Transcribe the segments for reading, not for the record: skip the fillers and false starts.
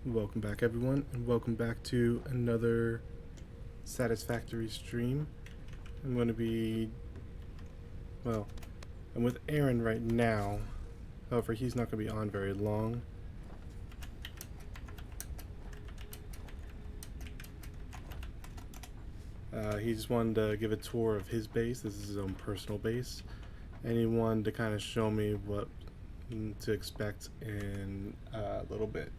Welcome back, everyone, and welcome back to another Satisfactory stream. I'm going to be, well, I'm with Aaron right now. However, he's not going to be on very long. He just wanted to give a tour of his base. This is his own personal base. And he wanted to kind of show me what to expect in a little bit.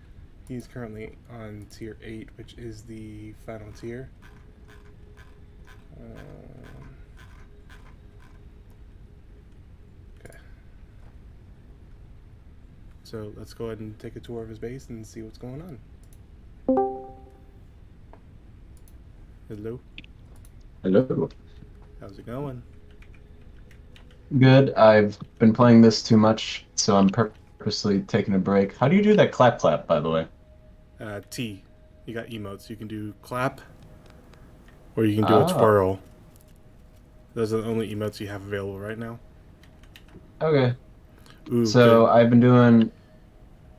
He's currently on tier 8, which is the final tier. Okay. So let's go ahead and take a tour of his base and see what's going on. Hello. Hello. How's it going? Good. I've been playing this too much, so I'm purposely taking a break. How do you do that clap clap, by the way? T. You got emotes. You can do clap or you can do a Oh, twirl. Those are the only emotes you have available right now. okay. Ooh, So good. I've been doing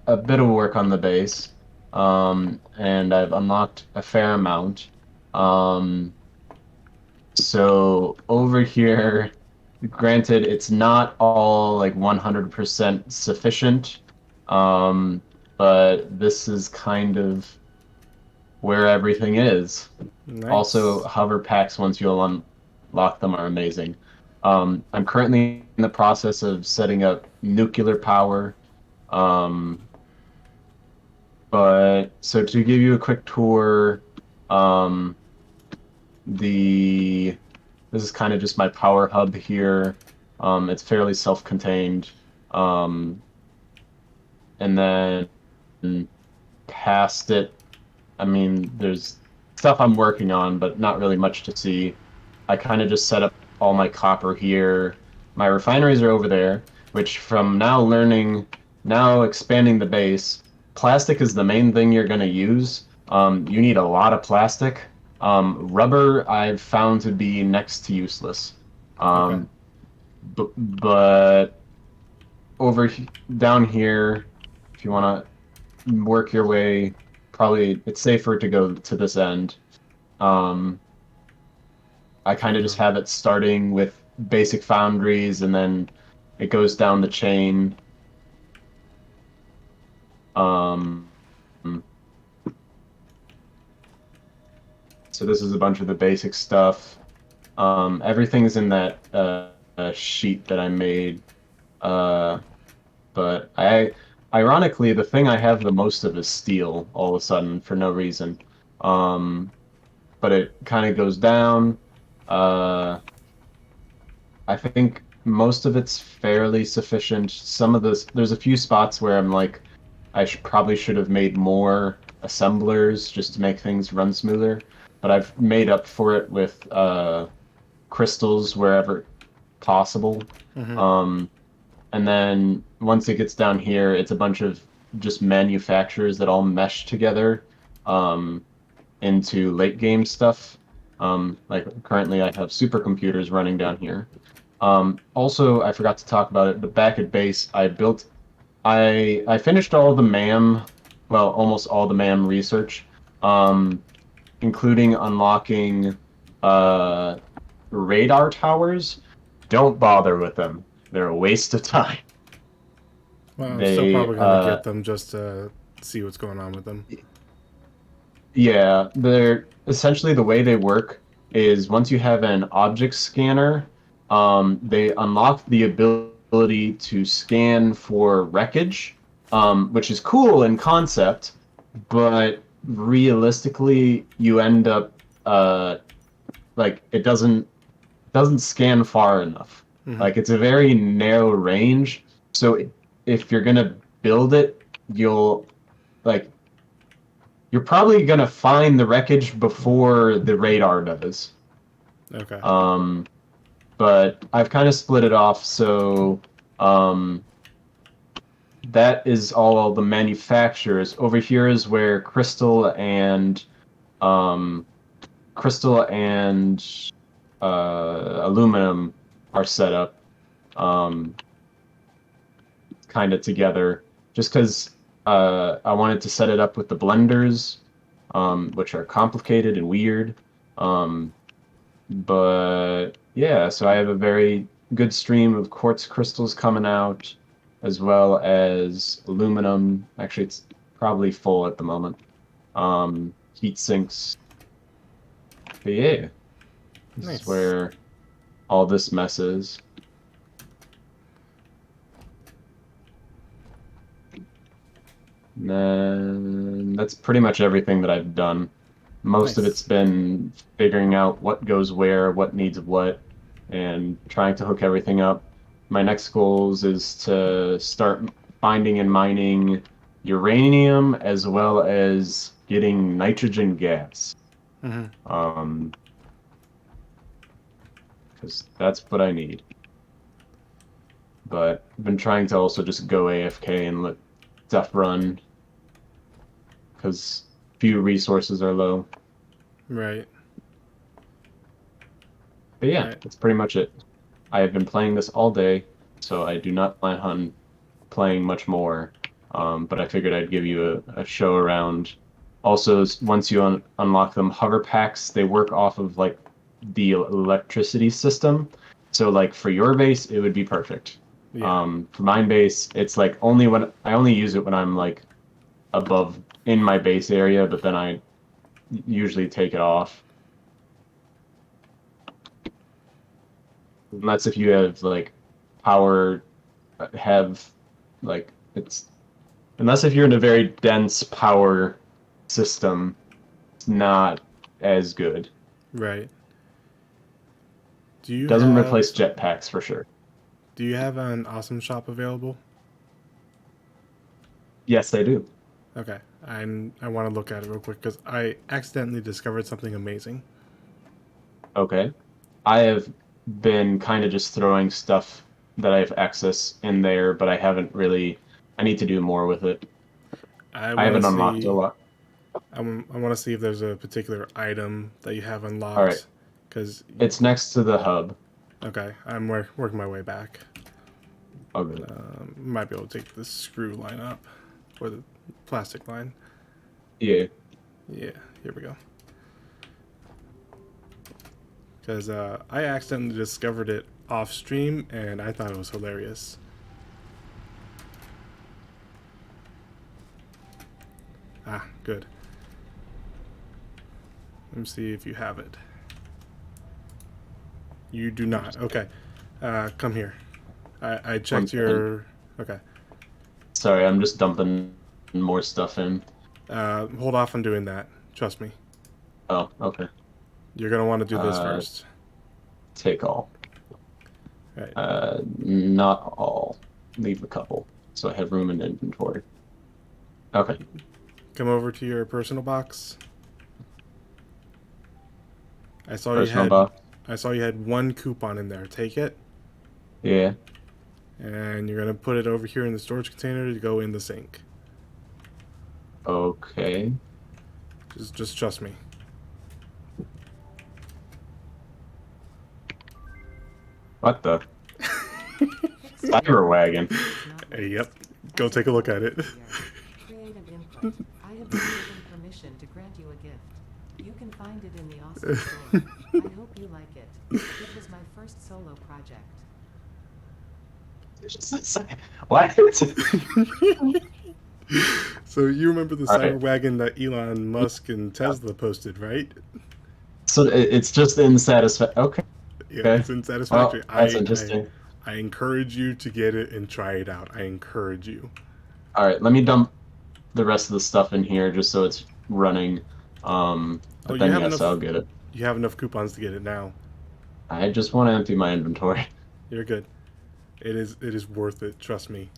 a bit of work on the base, and I've unlocked a fair amount. Um, so over here, granted, it's not all like 100% sufficient, um, but this is kind of where everything is. Also, Nice. hover packs once you unlock them are amazing. I'm currently in the process of setting up nuclear power. Um, but so to give you a quick tour, um, the this is kind of just my power hub here. It's fairly self-contained. Um, and then past it, I mean, there's stuff I'm working on, but not really much to see. I kind of just set up all my copper here. My refineries are over there, which from now expanding the base, plastic is the main thing you're going to use. You need a lot of plastic. Rubber I've found to be next to useless. Okay. Um, but down here, if you want to work your way, probably it's safer to go to this end. Um, I kind of just Uh, have it starting with basic foundries and then it goes down the chain. Um, so this is a bunch of the basic stuff. Everything's in that sheet that I made. Uh, but ironically, the thing I have the most of is steel all of a sudden for no reason. Um, but it kind of goes down. Uh, I think most of it's fairly sufficient. Some of this, there's a few spots where I'm like, probably should have made more assemblers just to make things run smoother. But I've made up for it with crystals wherever possible. mm-hmm. Um, and then once it gets down here, it's a bunch of just manufacturers that all mesh together um, into late game stuff. Like currently, I have supercomputers running down here. Also, I forgot to talk about it, but back at base, I finished all the MAM, well, almost all the MAM research, um, including unlocking uh, radar towers. Don't bother with them; they're a waste of time. Well, I'm still They, probably going to get them just to see what's going on with them. yeah, they're essentially the way they work is once you have an object scanner, they unlock the ability to scan for wreckage, which is cool in concept, but realistically, you end up like it doesn't scan far enough. Mm-hmm. Like it's a very narrow range, so if you're gonna build it, you'll like you're probably gonna find the wreckage before the radar does. Okay. Um, but I've kind of split it off, so um, that is all the manufacturers. Over here is where um, crystal and aluminum are set up, kind of together. Just because I wanted to set it up with the blenders, which are complicated and weird. Um, but yeah, so I have a very good stream of quartz crystals coming out, as well as aluminum. Actually, it's probably full at the moment. Heat sinks. But yeah, this is Nice. where all this mess is. And then that's pretty much everything that I've done. Most of it's Nice. been figuring out what goes where, what needs what, and trying to hook everything up. My next goals is to start finding and mining uranium as well as getting nitrogen gas. Hmm. Um, because that's what I need. But I've been trying to also just go AFK and let stuff run because few resources are low. Right. But yeah, Right. that's pretty much it. I have been playing this all day, so I do not plan on playing much more. But I figured I'd give you a show around. Also, once you unlock them, hover packs, they work off of like the electricity system. So like for your base, it would be perfect. Yeah. For mine base, it's like only when I only use it when I'm like above in my base area, but then I usually take it off. And that's if you have like power, have like it's unless if you're in a very dense power system, it's not as good. Right. Do you Doesn't have replace jetpacks for sure. Do you have an awesome shop available? Yes, they do. Okay. I want to look at it real quick because I accidentally discovered something amazing. Okay. I have been kind of just throwing stuff that I have access in there, but I haven't really. I need to do more with it. I I want to haven't unlocked a see lot. I want to see if there's a particular item that you have All right. unlocked because It's next to the hub. okay, working my way back. Oh, good. Might be able to take the screw line up or the plastic line. Yeah. Yeah, here we go. Because I accidentally discovered it off stream and I thought it was hilarious. Ah, good. Let me see if you have it. You do not. Okay. Come here. I One checked second. your. Okay. Sorry, I'm just dumping more stuff in. Hold off on doing that. Trust me. Oh, okay. You're gonna want to do this Uh, first. take all. All right. Not all. Leave a couple, so I have room in inventory. Okay. Come over to your personal box. I saw you Personal had. box. I saw you had one coupon in there. Take it, Yeah. and you're gonna put it over here in the storage container to go in the sink. Okay. Just trust me. What the? Cyber wagon. Hey, yep. Go take a look at it. Creative input. I have been given permission to grant you a gift. You can find it in the awesome store. I hope you like it. It was my first solo project. What? So you remember the All cyber right. wagon that Elon Musk and Tesla posted, right? So it's just in Satisfactory. Okay. Yeah, Okay. it's in Satisfactory. Well, that's interesting. I encourage you to get it and try it out. I encourage you. All right. Let me dump the rest of the stuff in here just so it's running. Oh, But then yes, I'll get it. you have enough coupons to get it now. I just want to empty my inventory. You're good. It is worth it, trust me.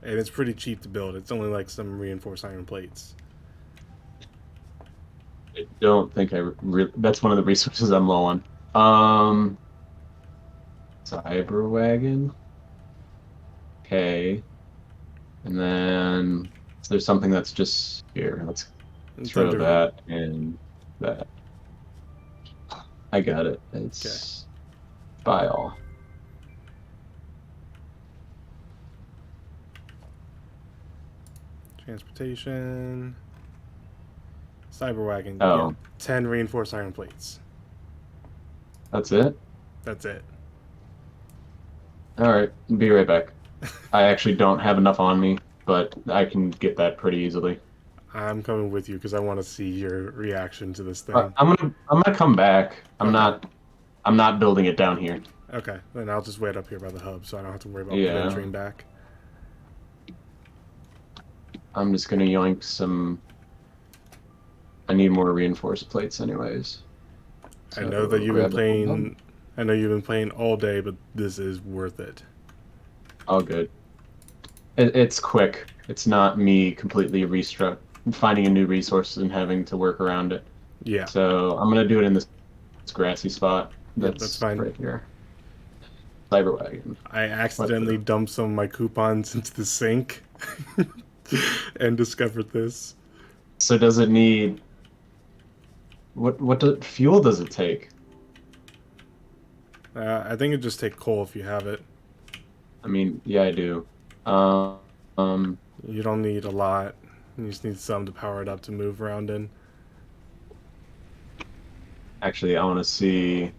And it's pretty cheap to build. It's only like some reinforced iron plates. I don't think that's one of the resources I'm low on. Um, Cyber wagon. Okay. And then so there's something that's just here. Let's It's throw under that and that. I got it. okay. It's buy all. Transportation. Cyberwagon. Yeah. Oh, 10 reinforced iron plates. that's it? That's it. Alright, be right back. I actually don't have enough on me, but I can get that pretty easily. I'm coming with you because I want to see your reaction to this thing. I'm gonna come back. Okay. I'm not building it down here. Okay. Then I'll just wait up here by the hub so I don't have to worry about Yeah. venturing back. I'm just gonna yoink some. I need more reinforced plates, anyways. I know that So you've been grab the whole hub. playing. I know you've been playing all day, but this is worth it. All good. It's quick. It's not me completely finding a new resource and having to work around it. Yeah. So I'm gonna do it in this grassy spot. Yep, that's fine. Right here. Cyberwagon. I accidentally dumped some of my coupons into the sink and discovered this. So does it need fuel does it take? I think it just take coal if you have it. I mean, yeah, I do. You don't need a lot. You just need some to power it up to move around in. Actually, I want to see.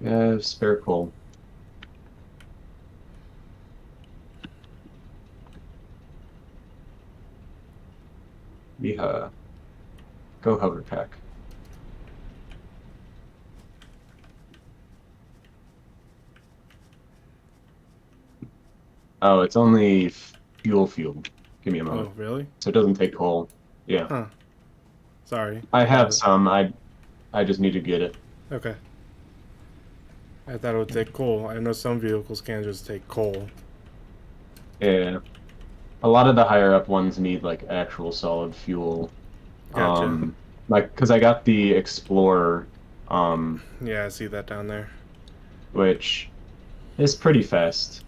Yeah, spare coal. Yeah. Go hover pack. Oh, it's only fuel. Give me a moment. Oh, really? So it doesn't take coal. Yeah. Huh. Sorry. I have some. I just need to get it. Okay. I thought it would take coal. I know some vehicles can just take coal. Yeah. A lot of the higher up ones need like actual solid fuel. Gotcha. Like, cause I got the Explorer, Yeah, I see that down there. which is pretty fast.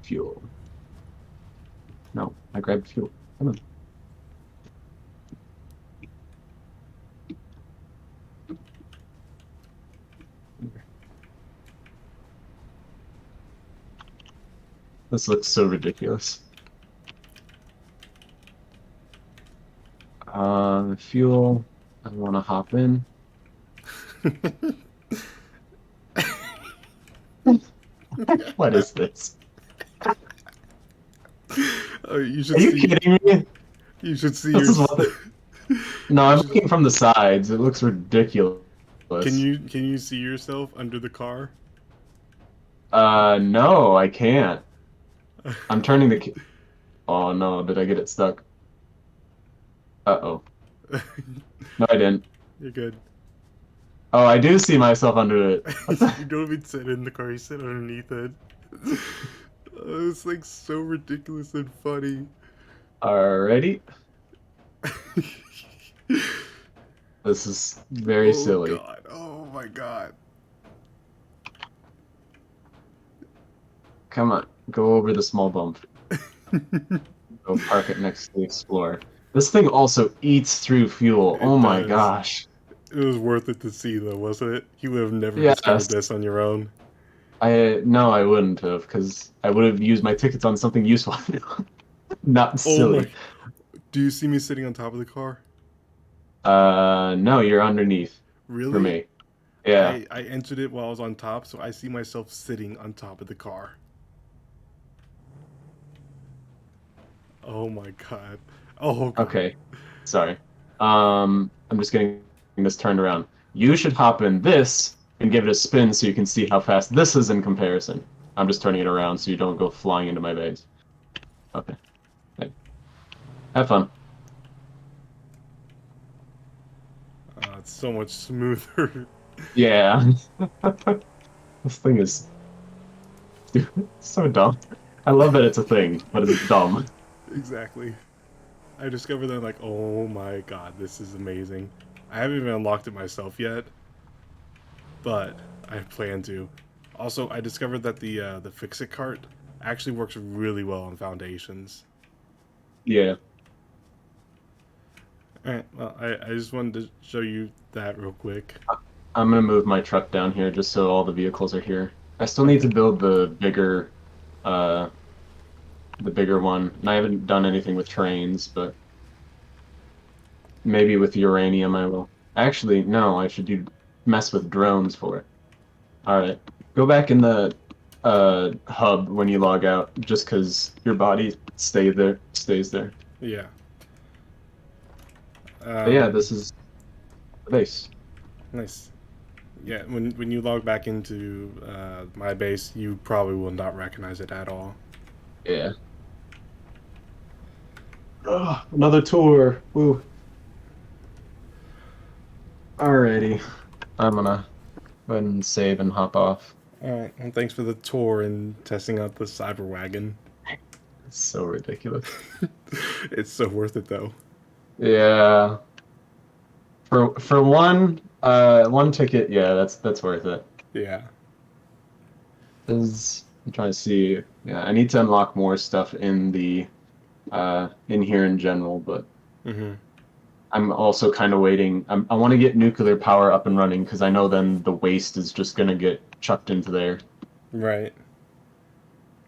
Fuel. No, I grabbed fuel. Come on. This looks so ridiculous. Fuel. I want to hop in. What is this? Oh, you should Are you see. kidding me? You should see This your. is what No, I'm looking from the sides. It looks ridiculous. Can you see yourself under the car? No, I can't. I'm turning the. Oh no, did I get it stuck? Uh-oh. No, I didn't. You're good. Oh, I do see myself under it. You don't even sit in the car, you sit underneath it. Oh, it's like so ridiculous and funny. Alrighty. This is very silly. God. Oh my god. Come on, go over the small bump. Go park it next to the Explorer. This thing also eats through fuel. It Oh my does. gosh. It was worth it to see though, wasn't it? You would have never Yes. discovered this on your own. No, I wouldn't have, because I would have used my tickets on something useful. Not silly. My. Do you see me sitting on top of the car? No, you're underneath. Really? For me. Yeah. I entered it while I was on top, so I see myself sitting on top of the car. Oh my god. Oh god. Okay. Sorry. I'm just getting this turned around. You should hop in this and give it a spin so you can see how fast this is in comparison. I'm just turning it around so you don't go flying into my base. Okay. Okay. Have fun. It's so much smoother. Yeah. This thing is so dumb. I love that it's a thing, but it's dumb. Exactly. I discovered that like, oh my god, this is amazing. I haven't even unlocked it myself yet, but I plan to. Also, I discovered that the Fix-It cart actually works really well on foundations. Yeah. All right. Well, I just wanted to show you that real quick. I'm gonna move my truck down here just so all the vehicles are here. I still need Okay. to build uh, the bigger one, and I haven't done anything with trains, but maybe with uranium I will. Actually, no, I should do mess with drones for it. All right, go back in the hub when you log out, just because your body stays there. Yeah. But yeah, Um. this is the base. Nice. Yeah. When you log back into my base, you probably will not recognize it at all. Yeah. Oh, another tour. Woo. Alrighty. I'm gonna go ahead and save and hop off. All right. And thanks for the tour and testing out the cyber wagon. It's so ridiculous. It's so worth it though. Yeah. For one ticket, yeah, that's worth it. Yeah. I'm trying to see. Yeah, I need to unlock more stuff in here in general, but Mm-hmm. I'm also kind of waiting. I want to get nuclear power up and running because I know then the waste is just gonna get chucked into there. Right.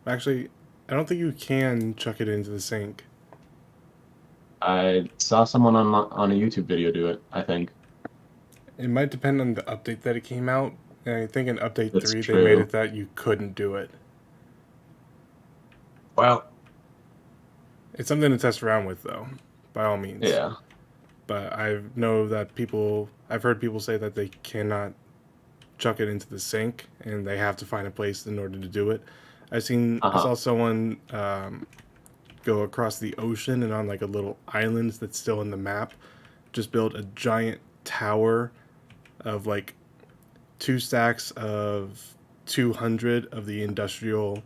Actually, I don't think you can chuck it into the sink. I saw someone on a YouTube video do it, I think. It might depend on the update that it came out. And I think in update That's 3 they made true. it that you couldn't do it. Well, It's something to test around with though, by all means. yeah. But I know that I've heard people say that they cannot chuck it into the sink and they have to find a place in order to do it. I Uh-huh. saw someone go across the ocean and on like a little island that's still in the map, just build a giant tower of like 2 stacks of 200 of the industrial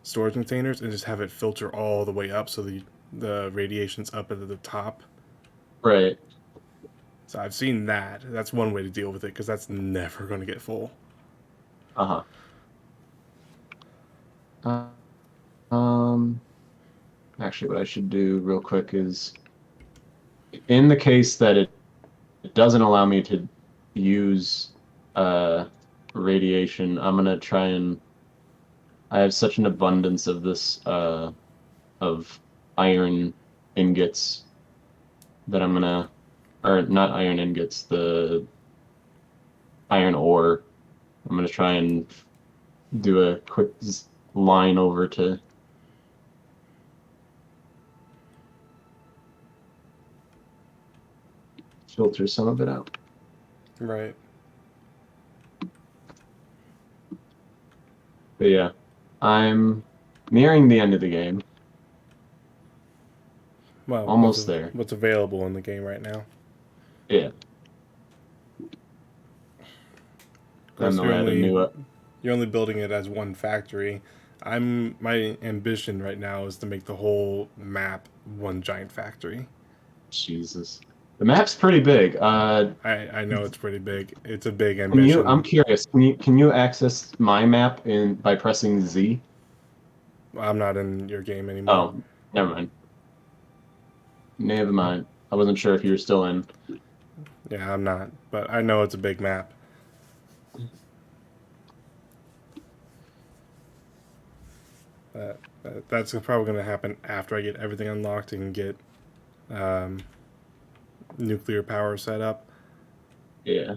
storage containers and just have it filter all the way up so the radiation's up at the top. Right. So I've seen that. That's one way to deal with it because that's never going to get full. Uh-huh. Uh, um, Actually, what I should do real quick is, in the case that it doesn't allow me to use uh radiation, I'm gonna try and I have such an abundance of this of iron ingots that I'm gonna or not iron ingots, the iron ore. I'm gonna try and do a quick line over to filter some of it out. Right. But yeah, I'm nearing the end of the game. Well, Almost there. what's available in the game right now? Yeah. Of Then course, they'll add a new you're only building it as one factory. My ambition right now is to make the whole map one giant factory. Jesus. The map's pretty big. I know it's pretty big. It's a big I'm ambition. curious, can you access my map in by pressing Z? I'm not in your game anymore. Oh, never mind. Never mind. I wasn't sure if you were still in. Yeah, I'm not, but I know it's a big map. That's probably going to happen after I get everything unlocked and get um, nuclear power set up. Yeah.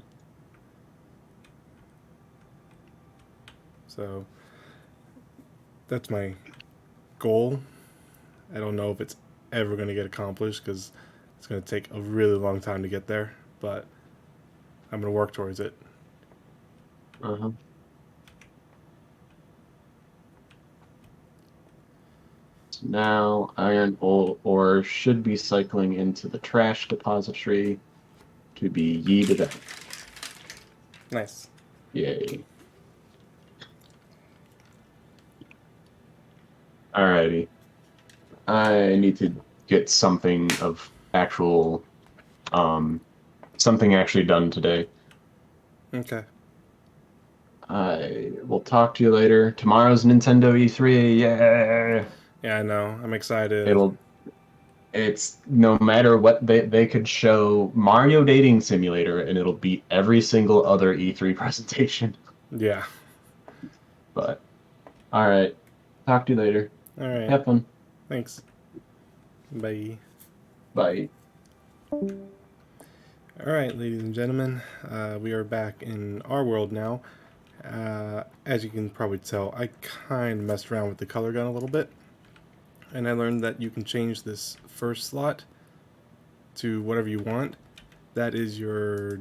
So that's my goal. I don't know if it's ever going to get accomplished because it's going to take a really long time to get there, but I'm going to work towards it. Uh-huh. Now, iron ore should be cycling into the trash depository to be yeeted out. Nice. Yay. Alrighty. I need to get something of actual, something actually done today. Okay. I will talk to you later. Tomorrow's Nintendo E3. Yeah. Yeah, I know. I'm excited. It'll It's no matter what they could show Mario Dating Simulator and it'll beat every single other E3 presentation. Yeah. But all right, talk to you later. All right. Have fun. Thanks. Bye. Bye. All right, ladies and gentlemen, we are back in our world now. As you can probably tell, I kind of messed around with the color gun a little bit, and I learned that you can change this first slot to whatever you want. That is your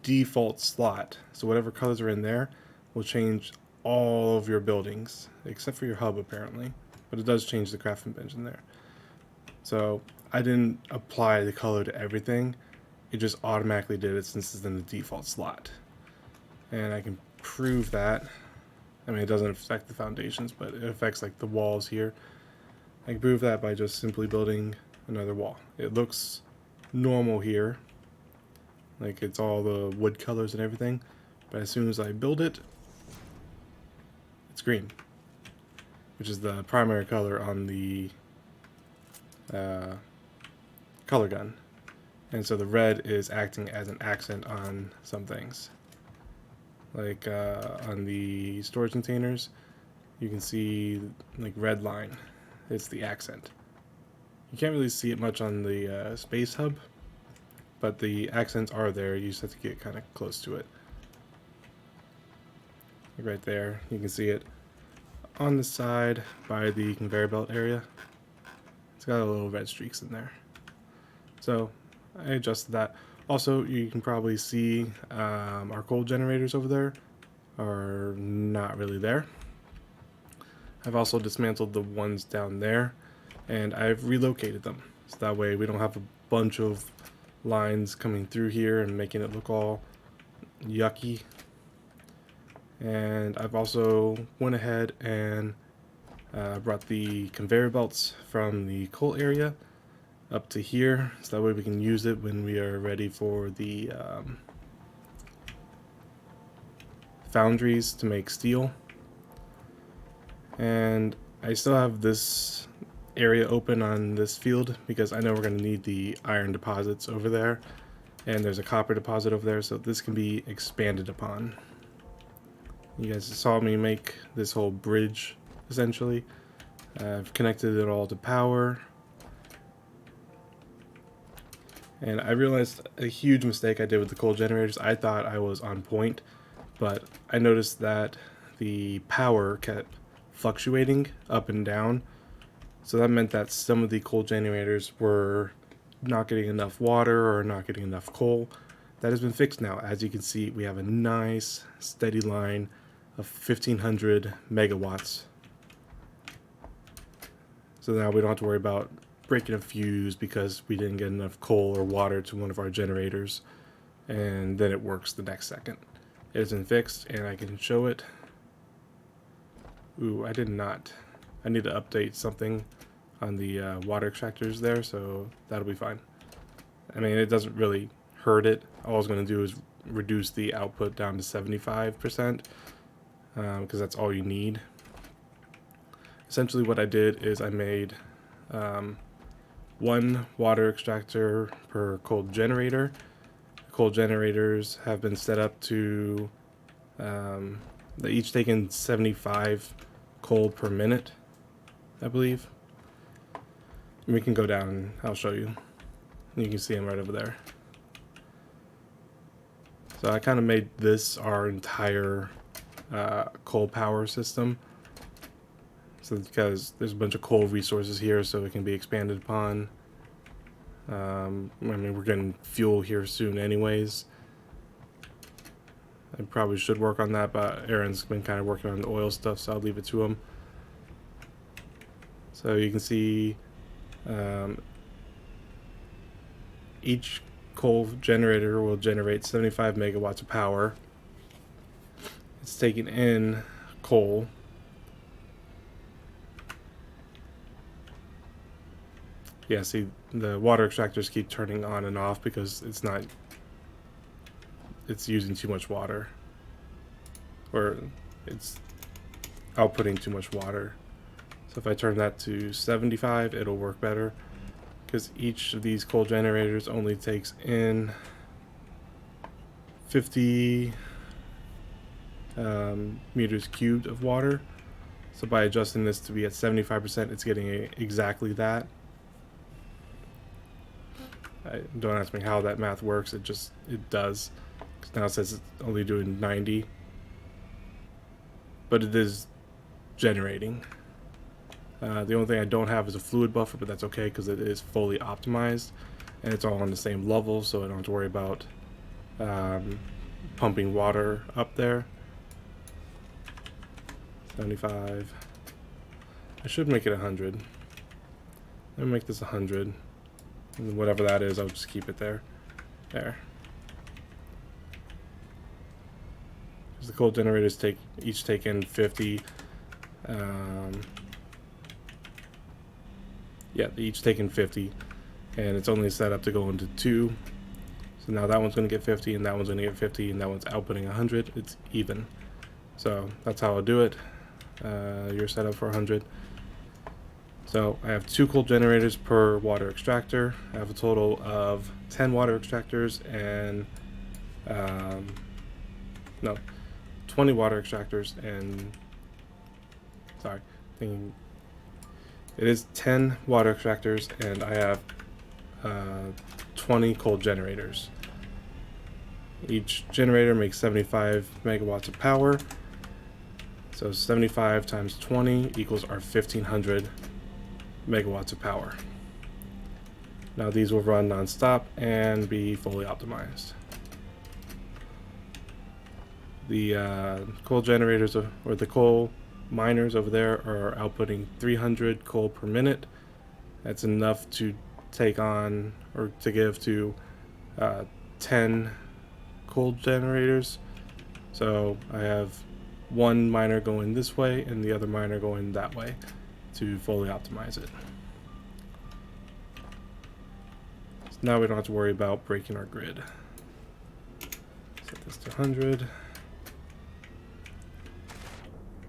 default slot. So whatever colors are in there will change all of your buildings, except for your hub apparently, but it does change the crafting bench in there. So I didn't apply the color to everything. It just automatically did it since it's in the default slot. And I can prove that. I mean, it doesn't affect the foundations, but it affects like the walls here. I can prove that by just simply building another wall. It looks normal here, like it's all the wood colors and everything, but as soon as I build it, it's green, which is the primary color on the color gun. And so the red is acting as an accent on some things. Like on the storage containers, you can see like red line. It's the accent. You can't really see it much on the space hub, but the accents are there. You just have to get kind of close to it. Like right there, you can see it on the side by the conveyor belt area. It's got a little red streaks in there. So I adjusted that. Also, you can probably see our coal generators over there are not really there. I've also dismantled the ones down there, and I've relocated them. So that way we don't have a bunch of lines coming through here and making it look all yucky. And I've also went ahead and brought the conveyor belts from the coal area up to here, so that way we can use it when we are ready for the foundries to make steel. And I still have this area open on this field because I know we're going to need the iron deposits over there, and there's a copper deposit over there, so this can be expanded upon. You guys saw me make this whole bridge essentially. I've connected it all to power. And I realized a huge mistake I did with the coal generators. I thought I was on point, but I noticed that the power kept fluctuating up and down. So that meant that some of the coal generators were not getting enough water or not getting enough coal. That has been fixed now. As you can see, we have a nice steady line of 1500 megawatts. So now we don't have to worry about breaking a fuse because we didn't get enough coal or water to one of our generators, and then it works the next second. It has been fixed, and I can show it. Ooh, I did not. I need to update something on the water extractors there, so that'll be fine. I mean, it doesn't really hurt it. All I was going to do is reduce the output down to 75%, because that's all you need. Essentially what I did is I made one water extractor per coal generator. Coal generators have been set up to they each take in 75 coal per minute, I believe. And we can go down and I'll show you. You can see them right over there. So I kind of made this our entire coal power system. So because there's a bunch of coal resources here, so it can be expanded upon. I mean, we're getting fuel here soon anyways. I probably should work on that, but Aaron's been kind of working on the oil stuff, so I'll leave it to him. So you can see each coal generator will generate 75 megawatts of power. It's taking in coal. Yeah, see, the water extractors keep turning on and off because it's using too much water, or it's outputting too much water. So if I turn that to 75, it'll work better, because each of these coal generators only takes in 50 meters cubed of water. So by adjusting this to be at 75%, it's getting exactly that. Don't ask me how that math works. It does. 'Cause now it says it's only doing 90, but it is generating. The only thing I don't have is a fluid buffer, but that's okay because it is fully optimized and it's all on the same level, so I don't have to worry about pumping water up there. 75. I should make it 100. Let me make this 100. And whatever that is, I'll just keep it there. There. Because the coal generators each take in 50. Yeah, they each take in 50. And it's only set up to go into 2. So now that one's going to get 50, and that one's going to get 50, and that one's outputting 100. It's even. So that's how I'll do it. You're set up for 100. So I have 2 coal generators per water extractor. I have a total of 10 water extractors and 20 water extractors and it is 10 water extractors, and I have 20 coal generators. Each generator makes 75 megawatts of power. So 75 times 20 equals our 1500 megawatts of power. Now these will run non-stop and be fully optimized. The coal generators or the coal miners over there are outputting 300 coal per minute. That's enough to take on or to give to 10 coal generators. So I have one miner going this way and the other miner going that way to fully optimize it. So now we don't have to worry about breaking our grid. Set this to 100.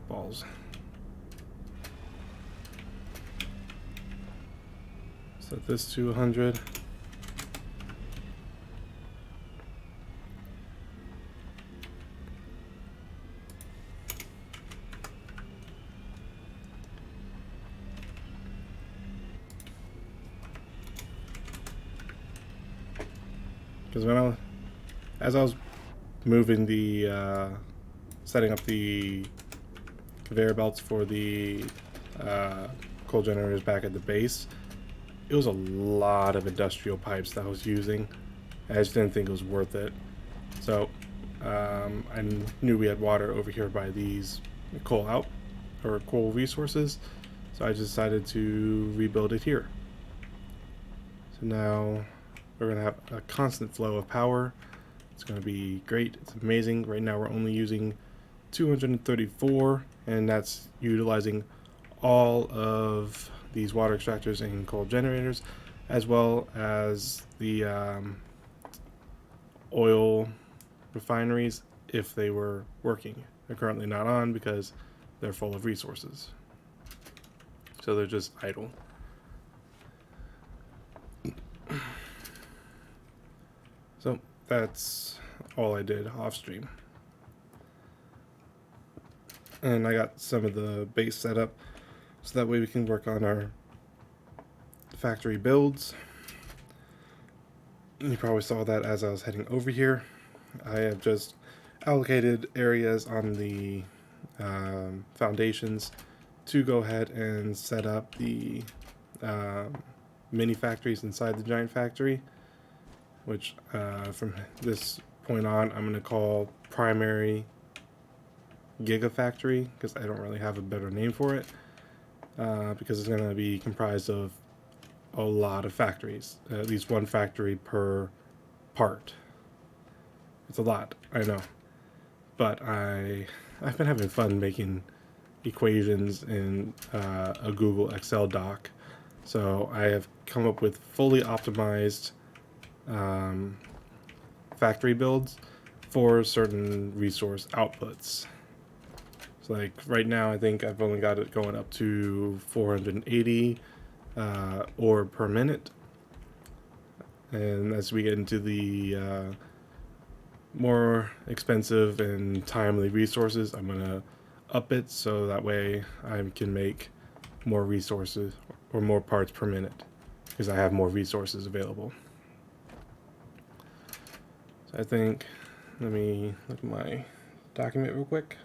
Balls. Set this to 100. Because as I was moving the, setting up the conveyor belts for the coal generators back at the base, it was a lot of industrial pipes that I was using. I just didn't think it was worth it. So I knew we had water over here by these coal resources, so I decided to rebuild it here. So now we're going to have a constant flow of power. It's going to be great. It's amazing. Right now we're only using 234, and that's utilizing all of these water extractors and coal generators, as well as the oil refineries if they were working. They're currently not on because they're full of resources. So they're just idle. So that's all I did off stream. And I got some of the base set up so that way we can work on our factory builds. You probably saw that as I was heading over here. I have just allocated areas on the foundations to go ahead and set up the mini factories inside the giant factory, which from this point on I'm going to call primary gigafactory, because I don't really have a better name for it, because it's going to be comprised of a lot of factories, at least one factory per part. It's a lot, I know, but I've been having fun making equations in a Google Excel doc, so I have come up with fully optimized factory builds for certain resource outputs. So like right now I think I've only got it going up to 480 ore per minute, And as we get into the more expensive and timely resources, I'm going to up it so that way I can make more resources or more parts per minute because I have more resources available. So I think, let me look at my document real quick,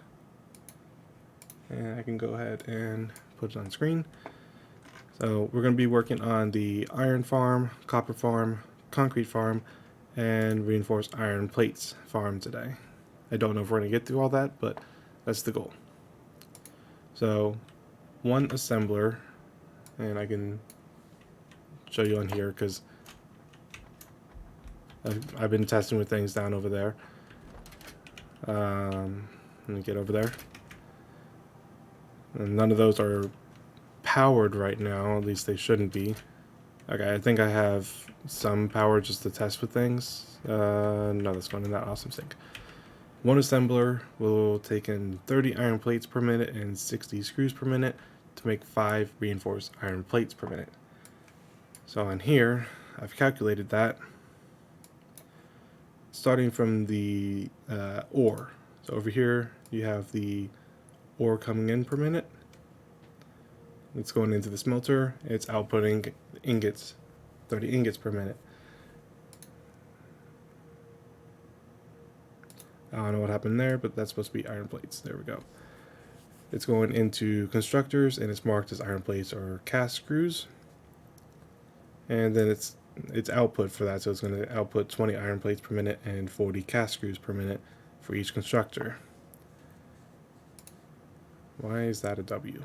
and I can go ahead and put it on screen. So we're going to be working on the iron farm, copper farm, concrete farm, and reinforced iron plates farm today. I don't know if we're going to get through all that, but that's the goal. So one assembler, and I can show you on here because I've been testing with things down over there. Let me get over there. And none of those are powered right now, at least they shouldn't be. Okay, I think I have some power just to test with things. No, that's going in that awesome sink. One assembler will take in 30 iron plates per minute and 60 screws per minute to make 5 reinforced iron plates per minute. So on here, I've calculated that starting from the ore. So over here, you have the ore coming in per minute. It's going into the smelter. It's outputting ingots, 30 ingots per minute. I don't know what happened there, but that's supposed to be iron plates. There we go. It's going into constructors, and it's marked as iron plates or cast screws. And then it's output for that, so it's going to output 20 iron plates per minute and 40 cast screws per minute for each constructor. Why is that a W?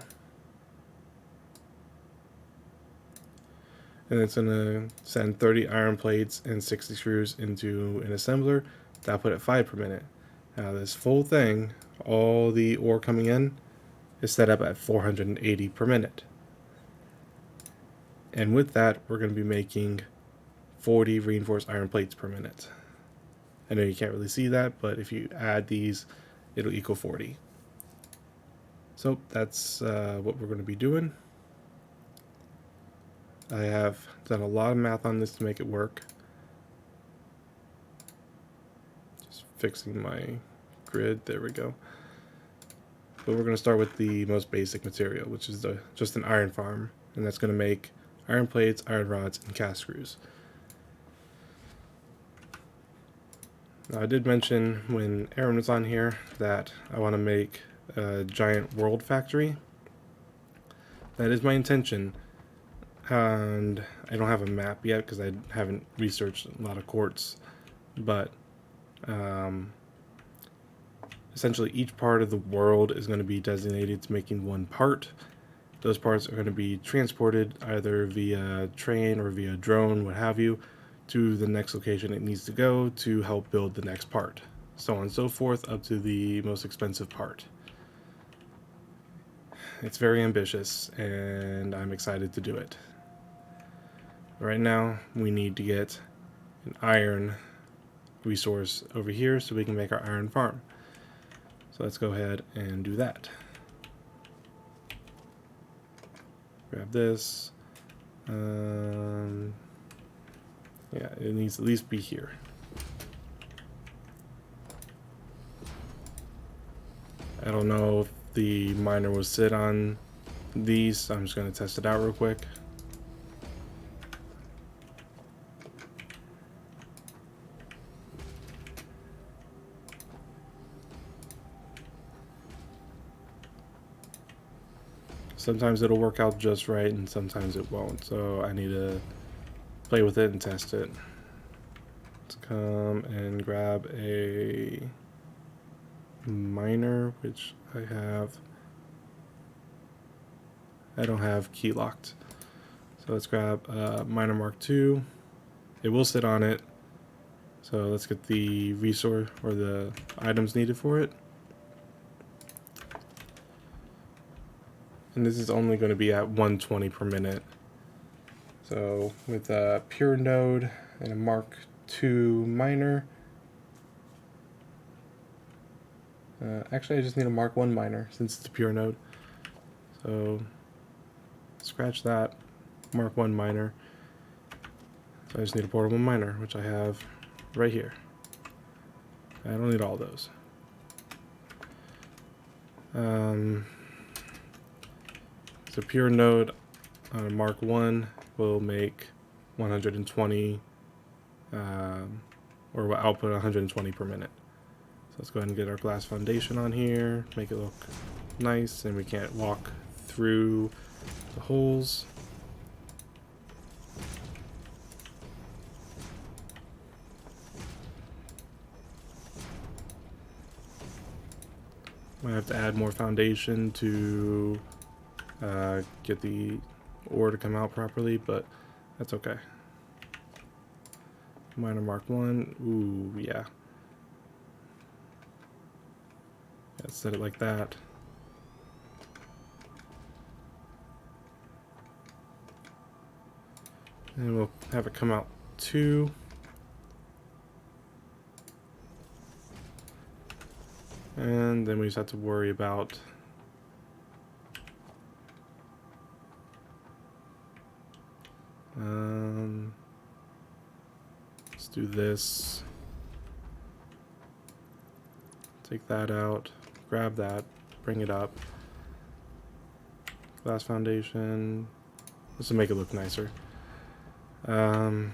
And it's going to send 30 iron plates and 60 screws into an assembler to output at 5 per minute. Now this full thing, all the ore coming in, is set up at 480 per minute. And with that, we're going to be making 40 reinforced iron plates per minute. I know you can't really see that, but if you add these, it'll equal 40. So that's what we're going to be doing. I have done a lot of math on this to make it work. Just fixing my grid, there we go. But we're going to start with the most basic material, which is just an iron farm, and that's going to make iron plates, iron rods, and cast screws. Now, I did mention when Aaron was on here that I want to make a giant world factory. That is my intention. And I don't have a map yet because I haven't researched a lot of quartz, but essentially each part of the world is going to be designated to making one part. Those parts are going to be transported either via train or via drone, what have you, to the next location it needs to go to help build the next part, so on and so forth, up to the most expensive part. It's very ambitious, and I'm excited to do it. Right now, we need to get an iron resource over here so we can make our iron farm. So let's go ahead and do that. Grab this. Yeah, it needs to at least be here. I don't know if the miner will sit on these, so I'm just going to test it out real quick. Sometimes it'll work out just right, and sometimes it won't, so I need to play with it and test it. Let's come and grab a miner, which I don't have key locked. So let's grab miner Mark II. It will sit on it. So let's get the resource or the items needed for it. And this is only going to be at 120 per minute. So with a pure node and a Mark II miner. Actually, I just need a Mark I miner since it's a pure node. So scratch that, Mark I miner. So I just need a portable miner, which I have right here. I don't need all those. So pure node on a Mark 1 will make 120, or will output 120 per minute. So let's go ahead and get our glass foundation on here, make it look nice, and we can't walk through the holes. Might have to add more foundation to get the ore to come out properly, but that's okay. Miner Mark 1, ooh, yeah. Yeah, set it like that. And we'll have it come out 2. And then we just have to worry about let's do this. Take that out, grab that, bring it up. Glass foundation. This will make it look nicer. So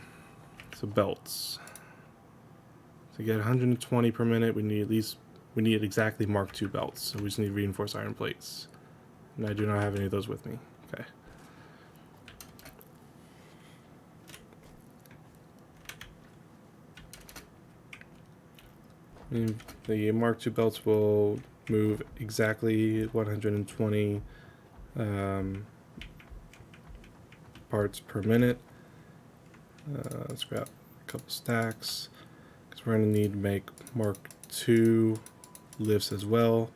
belts. To get 120 per minute, we need exactly Mark II belts. So we just need reinforced iron plates. And I do not have any of those with me. Okay. And the Mark II belts will move exactly 120 parts per minute. Let's grab a couple stacks because we're going to need to make Mark II lifts as well.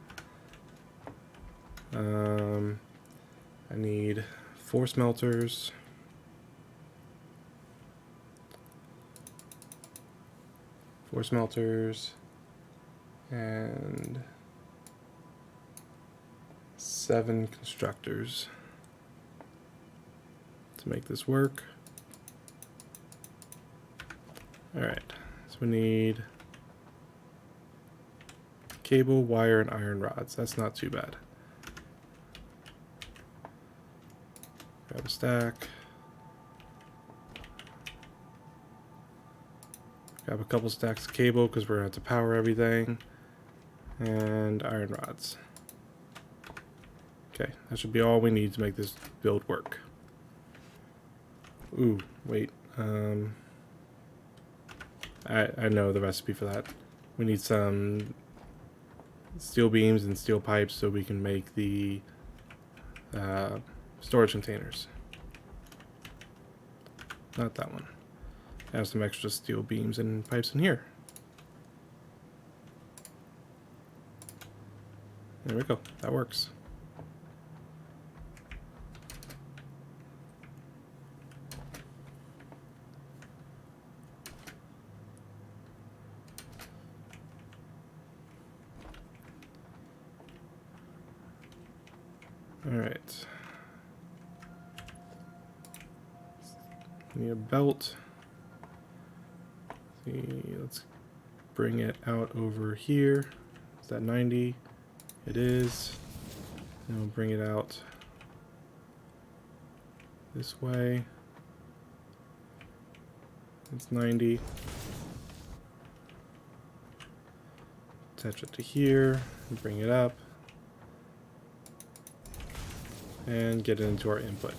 I need 4 smelters. And 7 constructors to make this work. Alright, so we need cable, wire, and iron rods. That's not too bad. Grab a stack. Grab a couple stacks of cable because we're going to have to power everything. And iron rods. Okay, that should be all we need to make this build work. Ooh, wait. I know the recipe for that. We need some steel beams and steel pipes so we can make the storage containers. Not that one. I have some extra steel beams and pipes in here. There we go. That works. All right. Need a belt. Let's bring it out over here. Is that 90? It is. And we'll bring it out this way. It's 90. Attach it to here and bring it up. And get it into our input.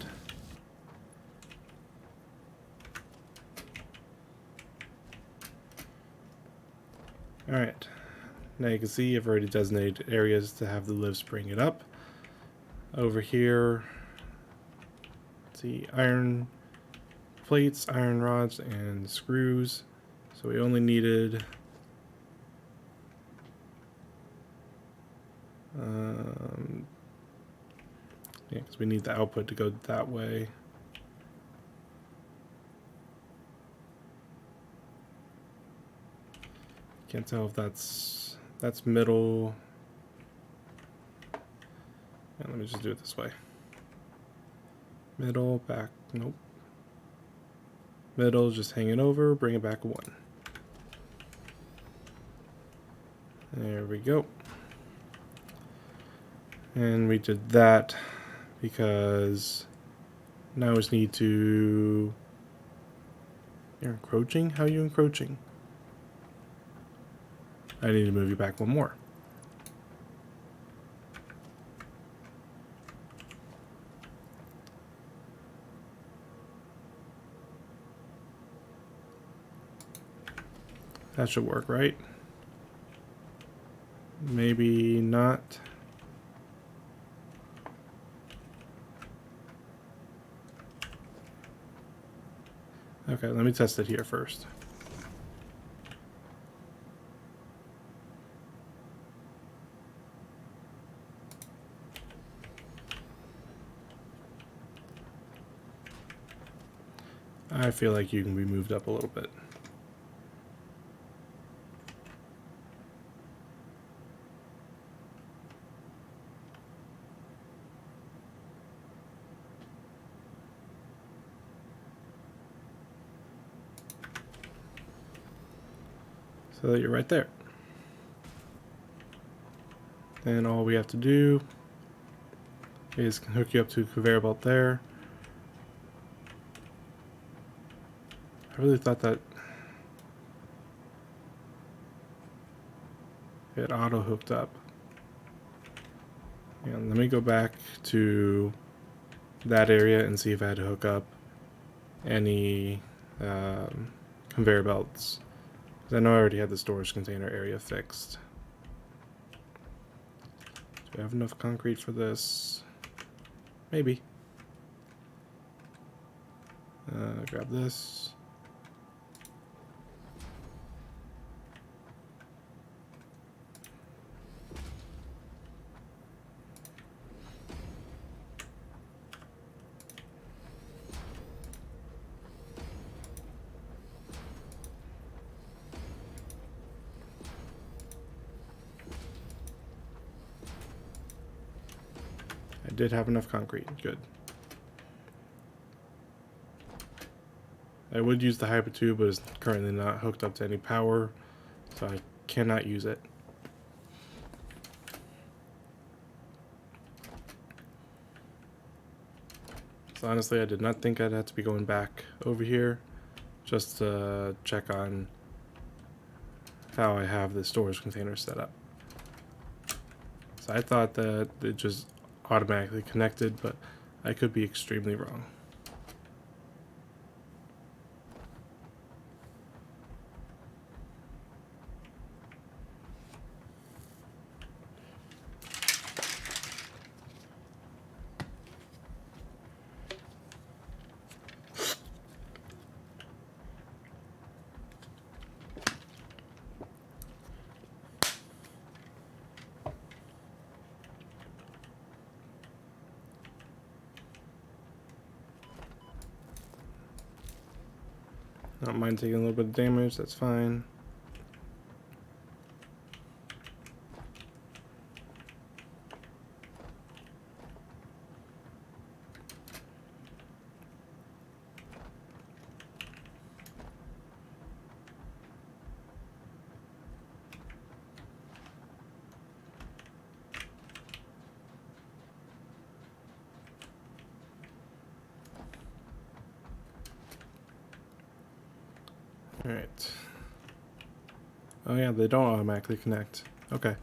Alright, now you can see I've already designated areas to have the lifts bring it up. Over here, let's see, iron plates, iron rods, and screws. So we only needed yeah, because we need the output to go that way. Can't tell if that's middle. Yeah, let me just do it this way. Middle, back, nope. Middle, just hang it over, bring it back 1. There we go. And we did that because now we just need to... You're encroaching? How are you encroaching? I need to move you back 1 more. That should work, right? Maybe not. Okay, let me test it here first. I feel like you can be moved up a little bit. So that you're right there. Then all we have to do is hook you up to a conveyor belt there. I really thought that it auto hooked up. And let me go back to that area and see if I had to hook up any conveyor belts. Because I know I already had the storage container area fixed. Do we have enough concrete for this? Maybe. Grab this. I did have enough concrete. Good. I would use the hyper tube, but it's currently not hooked up to any power, so I cannot use it. So honestly, I did not think I'd have to be going back over here just to check on how I have the storage container set up. So I thought that it just automatically connected, but I could be extremely wrong. Not mind taking a little bit of damage, that's fine. Alright. Oh yeah, they don't automatically connect. Okay.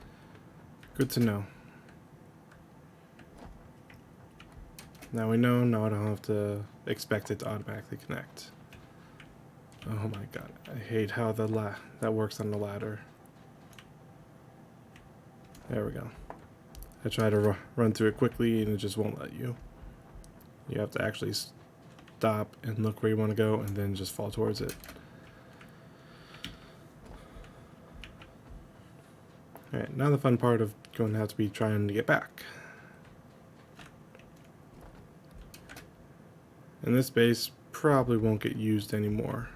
Good to know. Now we know, now I don't have to expect it to automatically connect. Oh my god, I hate how that works on the ladder. There we go. I try to run through it quickly and it just won't let you. You have to actually stop and look where you want to go and then just fall towards it. Alright, now the fun part of going to have to be trying to get back. And this base probably won't get used anymore.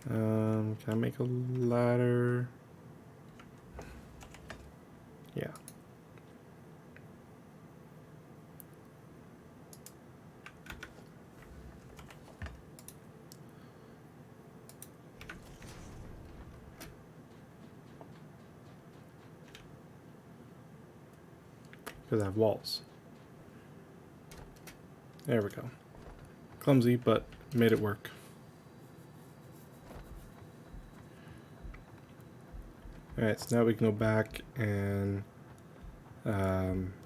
Can I make a ladder? Yeah. because I have walls. There we go. Clumsy, but made it work. Alright, so now we can go back and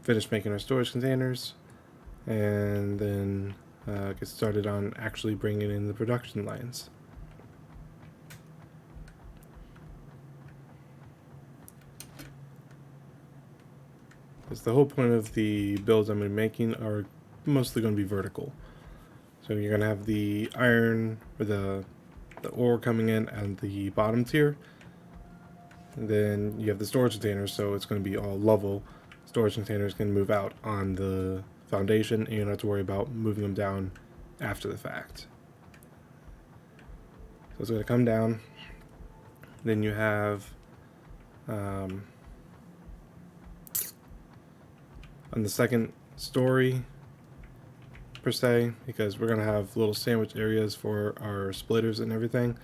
finish making our storage containers, and then get started on actually bringing in the production lines. Because the whole point of the builds I'm going to be making are mostly going to be vertical. So you're going to have the iron or the ore coming in at the bottom tier. And then you have the storage containers, so it's going to be all level. Storage containers can move out on the foundation, and you don't have to worry about moving them down after the fact. So it's going to come down. Then you have on the second story, per se, because we're going to have little sandwich areas for our splitters and everything,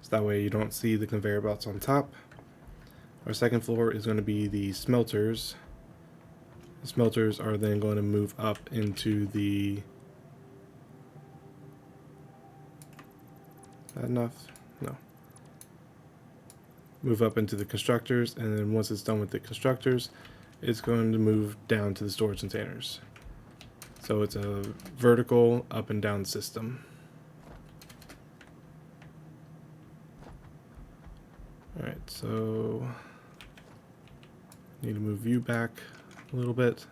so that way you don't see the conveyor belts on top. Our second floor is going to be the smelters. The smelters are then going to move up into the... Is that enough? No. Move up into the constructors, and then once it's done with the constructors, it's going to move down to the storage containers. So it's a vertical up and down system. Alright, so need to move you back a little bit.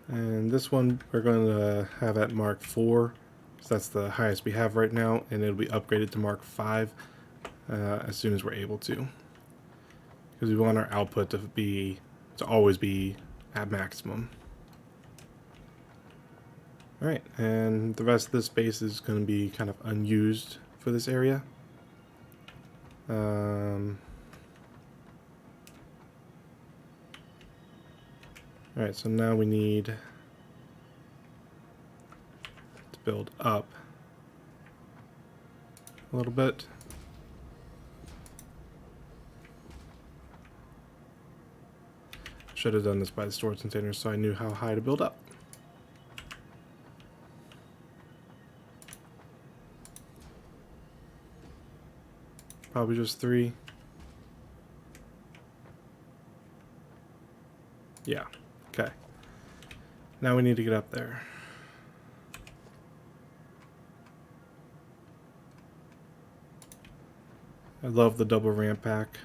And this one we're going to have at Mark 4, because that's the highest we have right now, and it'll be upgraded to Mark 5 as soon as we're able to. Because we want our output to always be at maximum. Alright, and the rest of the space is going to be kind of unused for this area. Alright, so now we need to build up a little bit. Should have done this by the storage containers so I knew how high to build up. Probably just 3. Yeah. Okay. Now we need to get up there. I love the double ramp pack.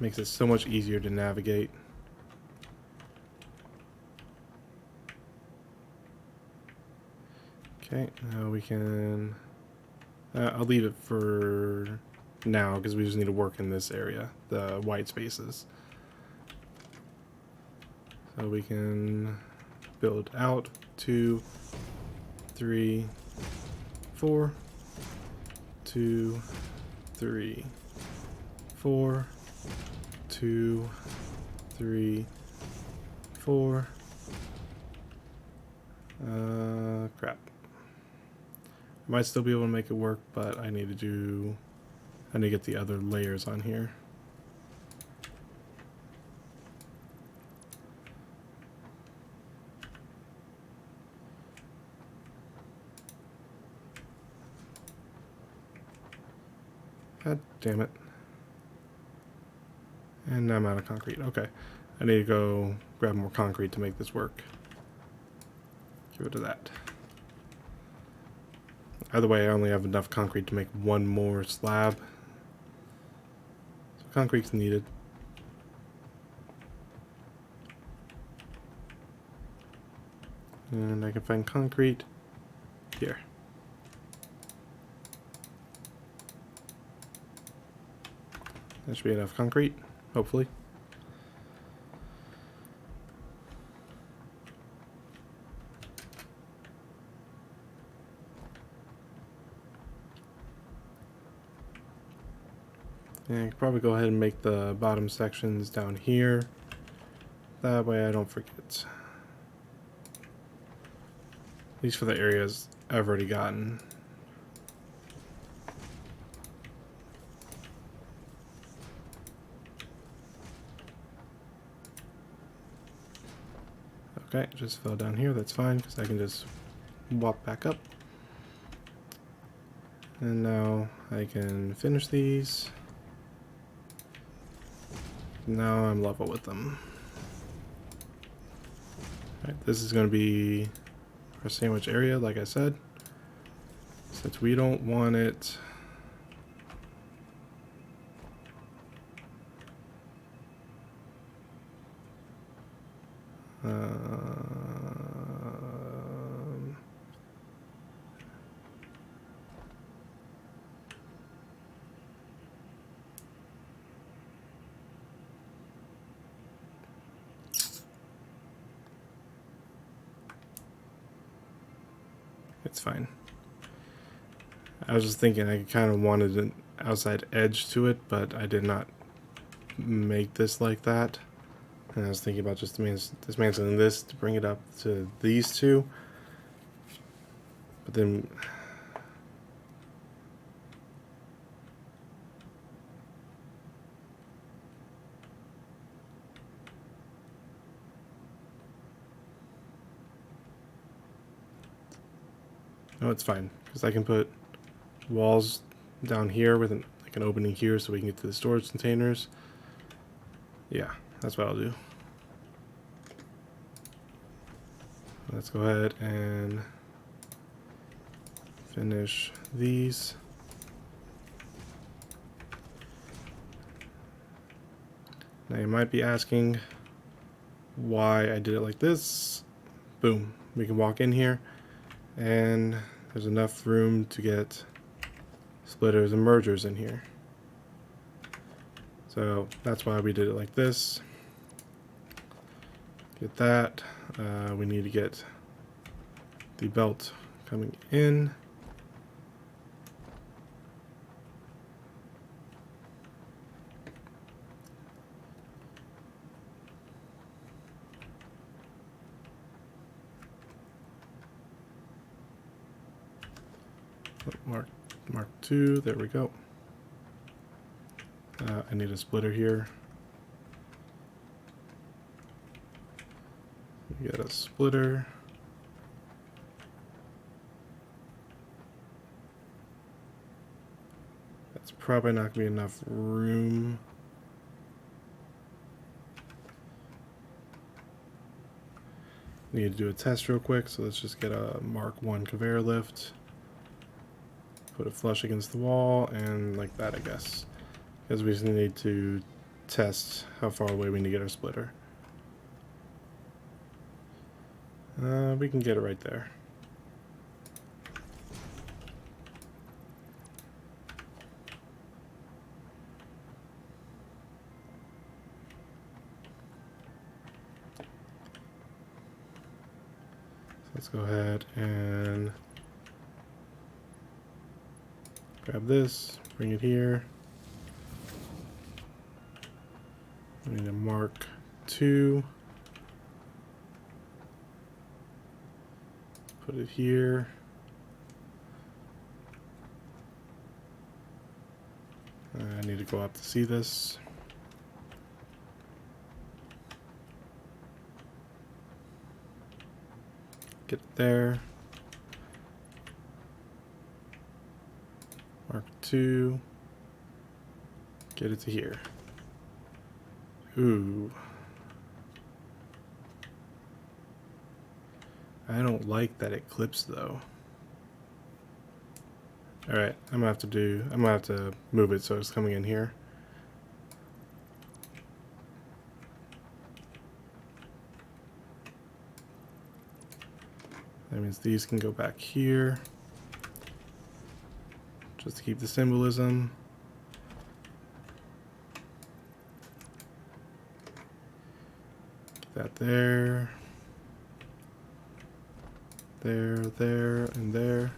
Makes it so much easier to navigate. Okay, now we can... I'll leave it for now because we just need to work in this area, the white spaces. So we can build out 2, 3, 4, 2, 3, 4, 2, 3, 4. Crap. I might still be able to make it work, but I need to get the other layers on here. God damn it. And I'm out of concrete. Okay. I need to go grab more concrete to make this work. Get rid of that. Either way, I only have enough concrete to make one more slab. So concrete's needed. And I can find concrete here. That should be enough concrete, hopefully. And I could probably go ahead and make the bottom sections down here. That way I don't forget. At least for the areas I've already gotten. Okay, just fell down here. That's fine because I can just walk back up. And now I can finish these. Now I'm level with them. Alright, this is going to be our sandwich area, like I said. Since we don't want it... it's fine. I was just thinking I kind of wanted an outside edge to it, but I did not make this like that. And I was thinking about just dismantling this to bring it up to these two. But then... no, it's fine. Because I can put walls down here with like an opening here so we can get to the storage containers. Yeah, that's what I'll do. Let's go ahead and finish these. Now you might be asking why I did it like this. Boom, we can walk in here and there's enough room to get splitters and mergers in here. So that's why we did it like this. Get that. We need to get the belt coming in. Mark 2, there we go. I need a splitter here. We got a splitter. That's probably not going to be enough room. Need to do a test real quick, so let's just get a Mark 1 conveyor lift. Put it flush against the wall, and like that, I guess. Because we just need to test how far away we need to get our splitter. We can get it right there. So let's go ahead and grab this, bring it here. We need a Mark 2. Put it here. I need to go up to see this. Get it there. Mark 2. Get it to here. Ooh. I don't like that it clips though. Alright, I'm gonna have to move it so it's coming in here. That means these can go back here. Just to keep the symbolism. Get that there. There, and there.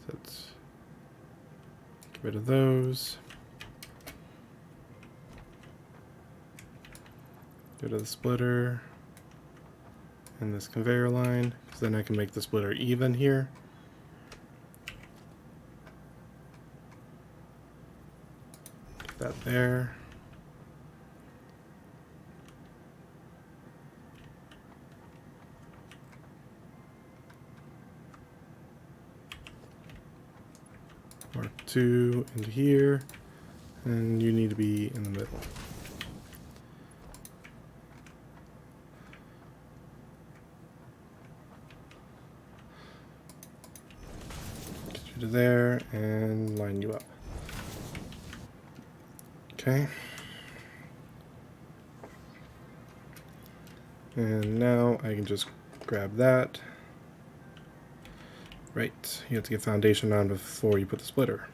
So let's get rid of those. Go to the splitter and this conveyor line, because then I can make the splitter even here. Get that there. Mark 2 into here, and you need to be in the middle. Get you to there and line you up. Okay. And now I can just grab that. Right, you have to get foundation on before you put the splitter.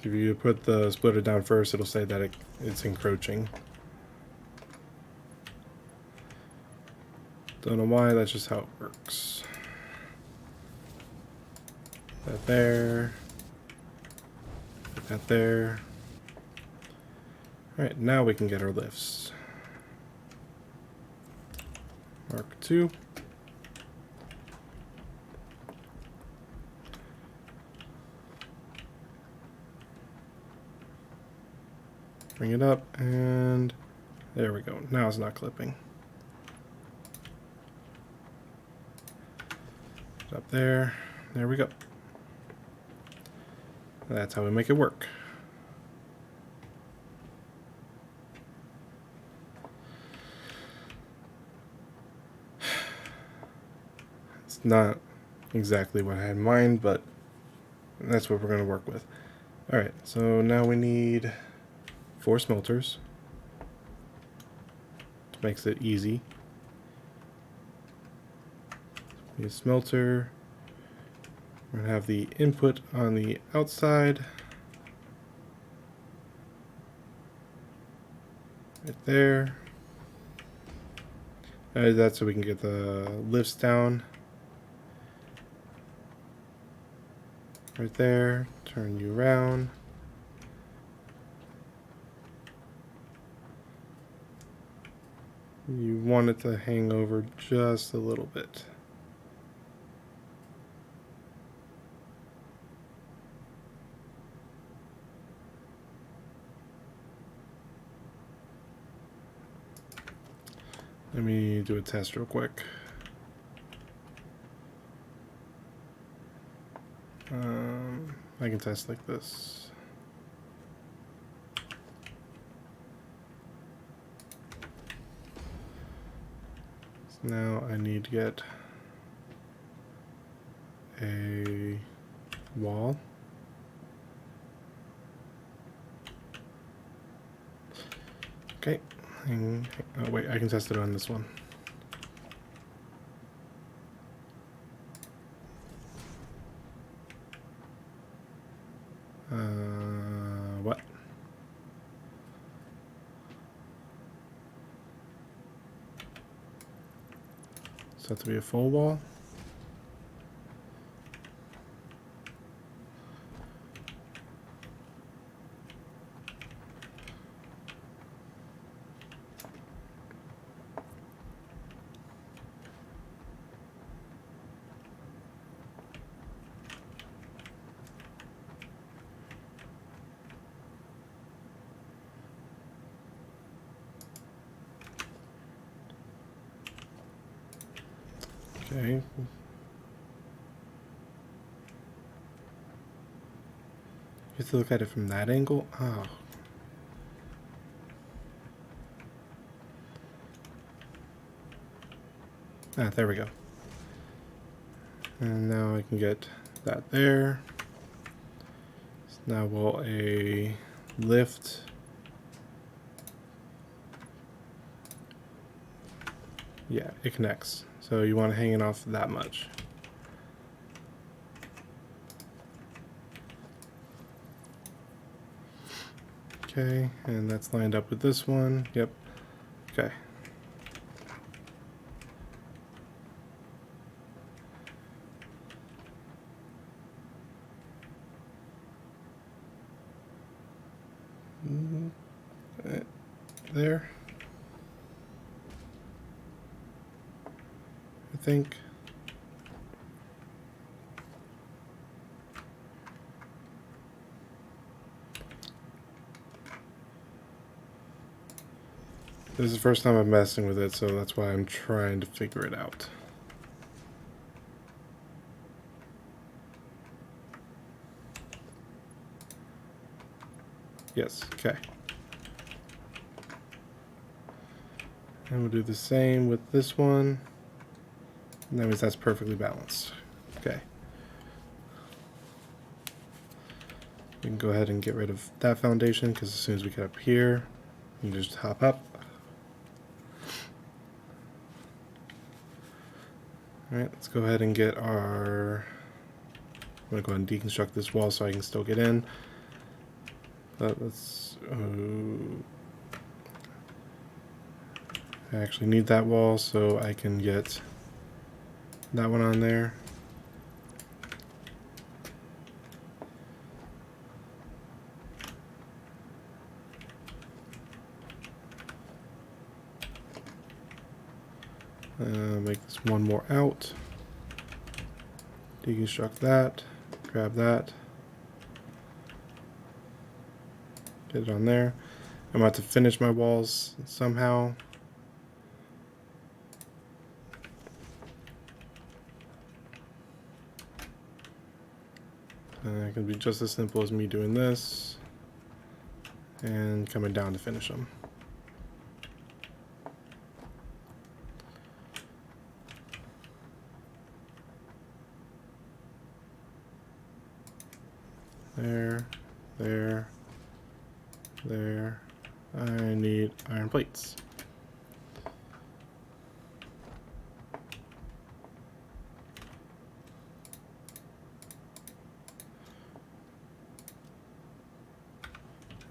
If you put the splitter down first, it'll say that it's encroaching. Don't know why, that's just how it works. That there. Put that there. Alright, now we can get our lifts. Mark 2. Bring it up, and there we go. Now it's not clipping. Up there. There we go. That's how we make it work. It's not exactly what I had in mind, but that's what we're going to work with. Alright, so now we need 4 smelters. Which makes it easy. The smelter. We're going to have the input on the outside. Right there. That's so we can get the lifts down. Right there. Turn you around. You want it to hang over just a little bit. Let me do a test real quick. I can test like this. So now I need to get a wall. Okay. Oh wait, I can test it on this one. What? Does that have to be a full wall? Okay. You have to look at it from that angle? Oh. Ah, there we go. And now I can get that there. So now will a lift yeah, it connects. So you want to hang it off that much. Okay, and that's lined up with this one. Yep. Okay. There. I think. This is the first time I'm messing with it, so that's why I'm trying to figure it out. Yes, okay. And we'll do the same with this one. And that means that's perfectly balanced. Okay. We can go ahead and get rid of that foundation because as soon as we get up here, you can just hop up. Alright, let's go ahead and get our... I'm going to go ahead and deconstruct this wall so I can still get in. But let's... I actually need that wall so I can get that one on there. Make this one more out. Deconstruct that. Grab that. Get it on there. I'm about to finish my walls somehow. It can be just as simple as me doing this and coming down to finish them. There, there, there. I need iron plates.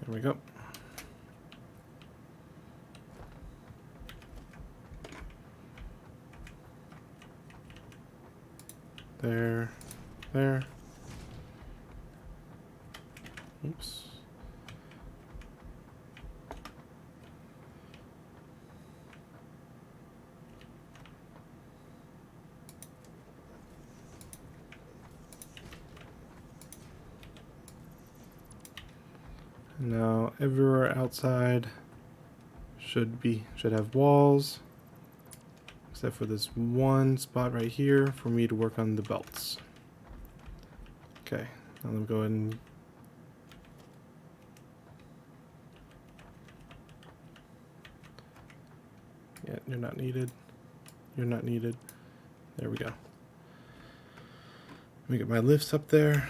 There we go. There, there. Oops. Now everywhere outside should have walls, except for this one spot right here for me to work on the belts. Okay, now let me go ahead and yeah, you're not needed. You're not needed. There we go. Let me get my lifts up there.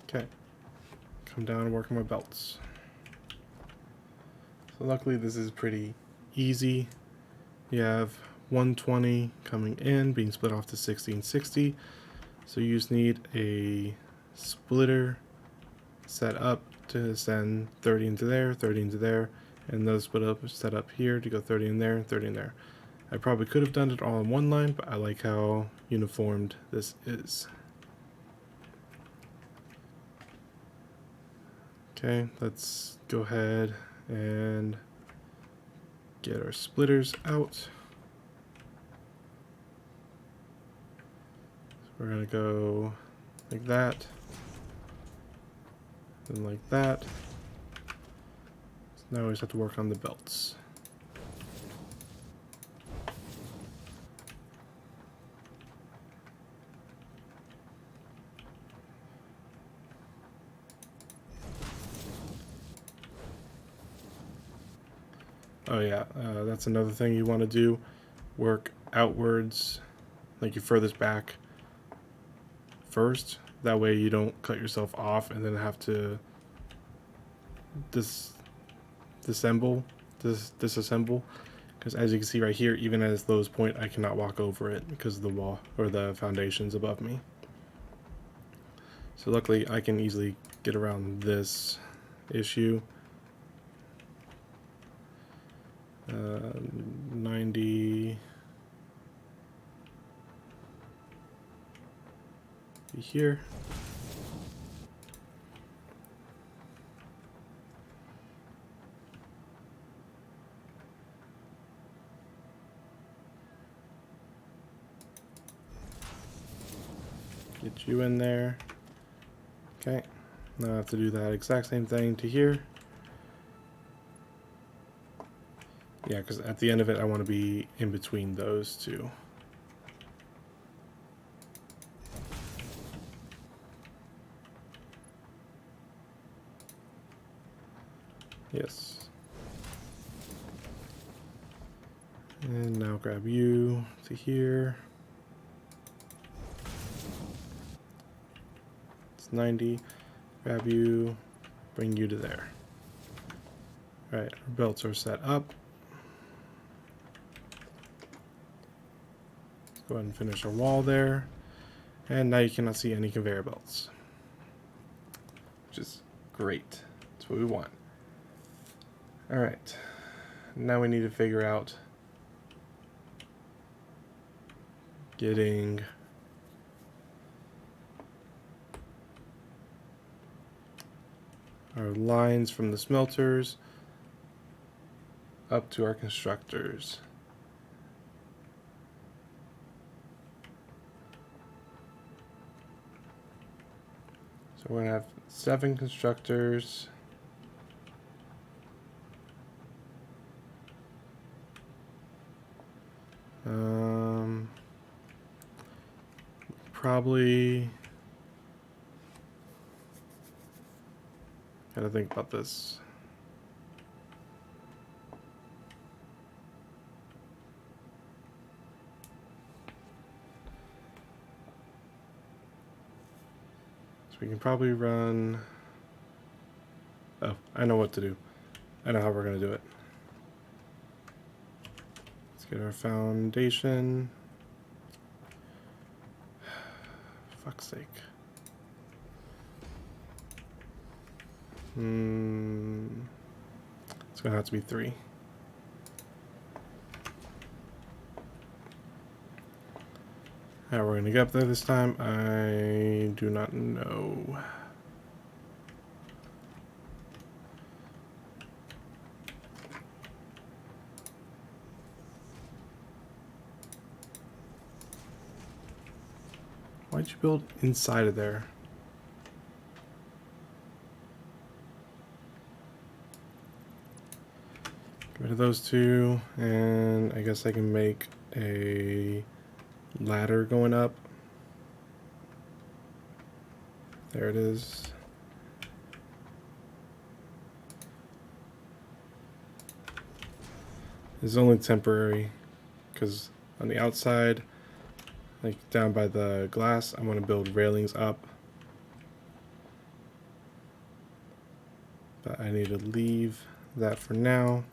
Okay, come down and work on my belts. So luckily this is pretty easy. You have 120 coming in, being split off to 60 and 60. So you just need a splitter set up to send 30 into there, 30 into there, and those split up set up here to go 30 in there, 30 in there. I probably could have done it all in one line, but I like how uniformed this is. Okay, let's go ahead and get our splitters out. So we're going to go like that, and like that. So now we just have to work on the belts. Oh yeah, that's another thing you want to do. Work outwards, like you furthest back first. That way you don't cut yourself off and then have to disassemble, because as you can see right here, even at its lowest point, I cannot walk over it because of the wall or the foundations above me. So luckily, I can easily get around this issue. 90 here. Get you in there. Okay, now I have to do that exact same thing to here. Yeah, because at the end of it, I want to be in between those two. Yes. And now grab you to here. It's 90. Grab you, bring you to there. All right, our belts are set up. Let's go ahead and finish our wall there. And now you cannot see any conveyor belts, which is great. That's what we want. All right, now we need to figure out getting our lines from the smelters up to our constructors. So we're gonna have 7 constructors. Probably gotta think about this. So we can probably run. Oh, I know what to do. I know how we're gonna do it. Let's get our foundation. Fuck's sake. It's gonna have to be 3. How we're gonna get up there this time, I do not know. Why'd you build inside of there? Get rid of those 2, and I guess I can make a ladder going up. There it is. It's only temporary because on the outside, like down by the glass, I'm going to build railings up. But I need to leave that for now.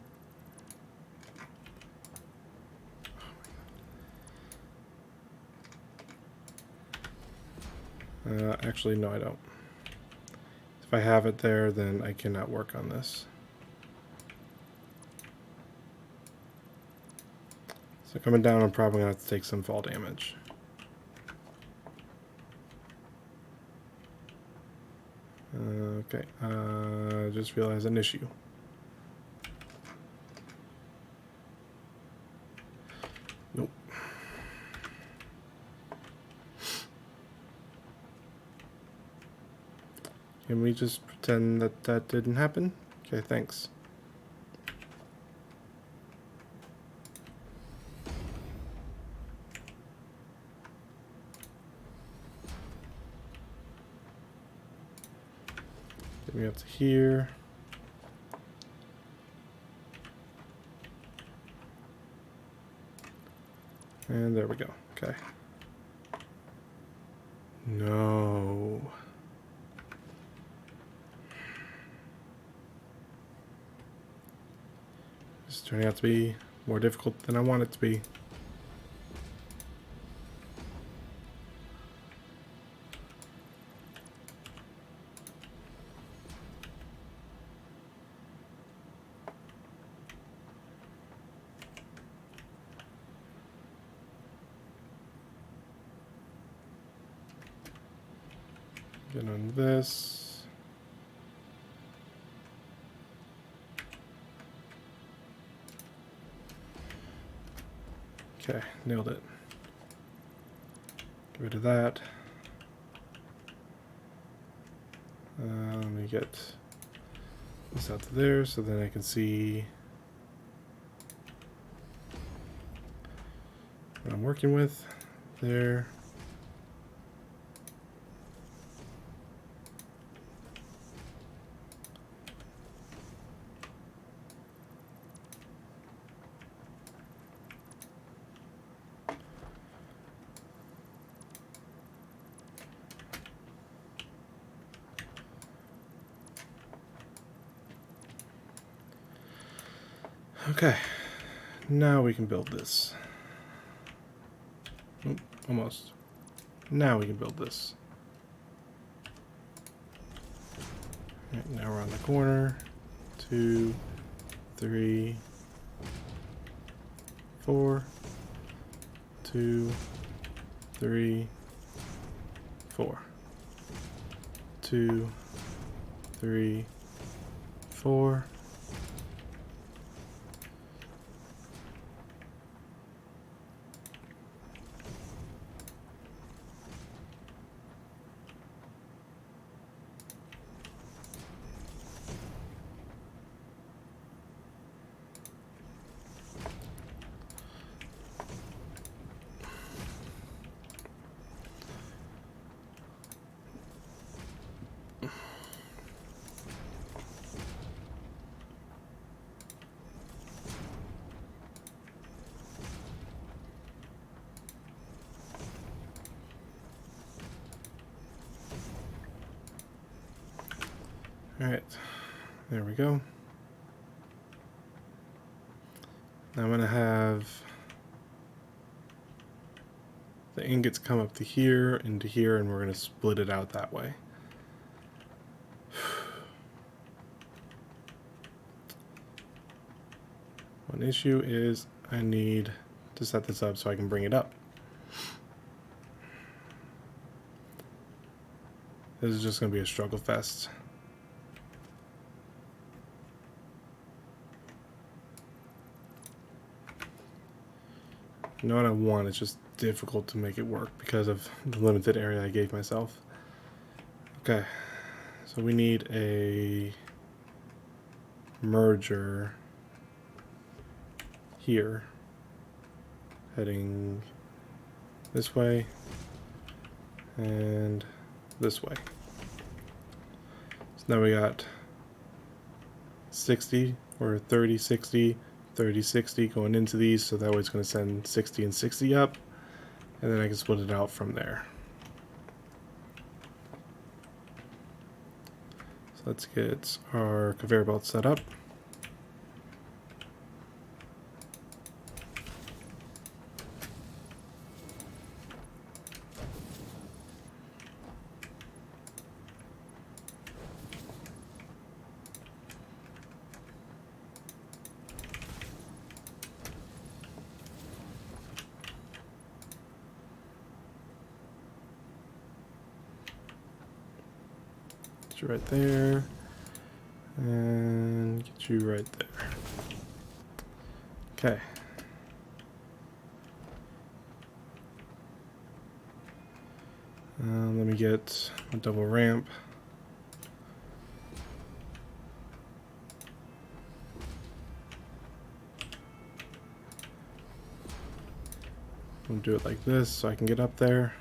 Actually, no, I don't. If I have it there, then I cannot work on this. So coming down, I'm probably going to have to take some fall damage. Okay, just realized an issue. Nope. Can we just pretend that that didn't happen? Okay, thanks. Get me up to here. And there we go. Okay. No. It's turning out to be more difficult than I want it to be. Get on this. Okay, nailed it. Get rid of that. Let me get this out to there so then I can see what I'm working with. There. Okay, now we can build this. Oop, almost. Now we can build this. Right, now we're on the corner. 2, 3, 4. 2, 3, 4. 2, 3, 4. Alright, there we go. Now I'm going to have the ingots come up to here, into here, and we're going to split it out that way. One issue is I need to set this up so I can bring it up. This is just going to be a struggle fest. You know what I want, it's just difficult to make it work because of the limited area I gave myself. Okay, so we need a merger here, heading this way and this way. So now we got 60 or 30, 60, 30, 60 going into these, so that way it's going to send 60 and 60 up, and then I can split it out from there. So let's get our conveyor belt set up. Right there, and get you right there. Okay. Let me get a double ramp. I'll do it like this so I can get up there.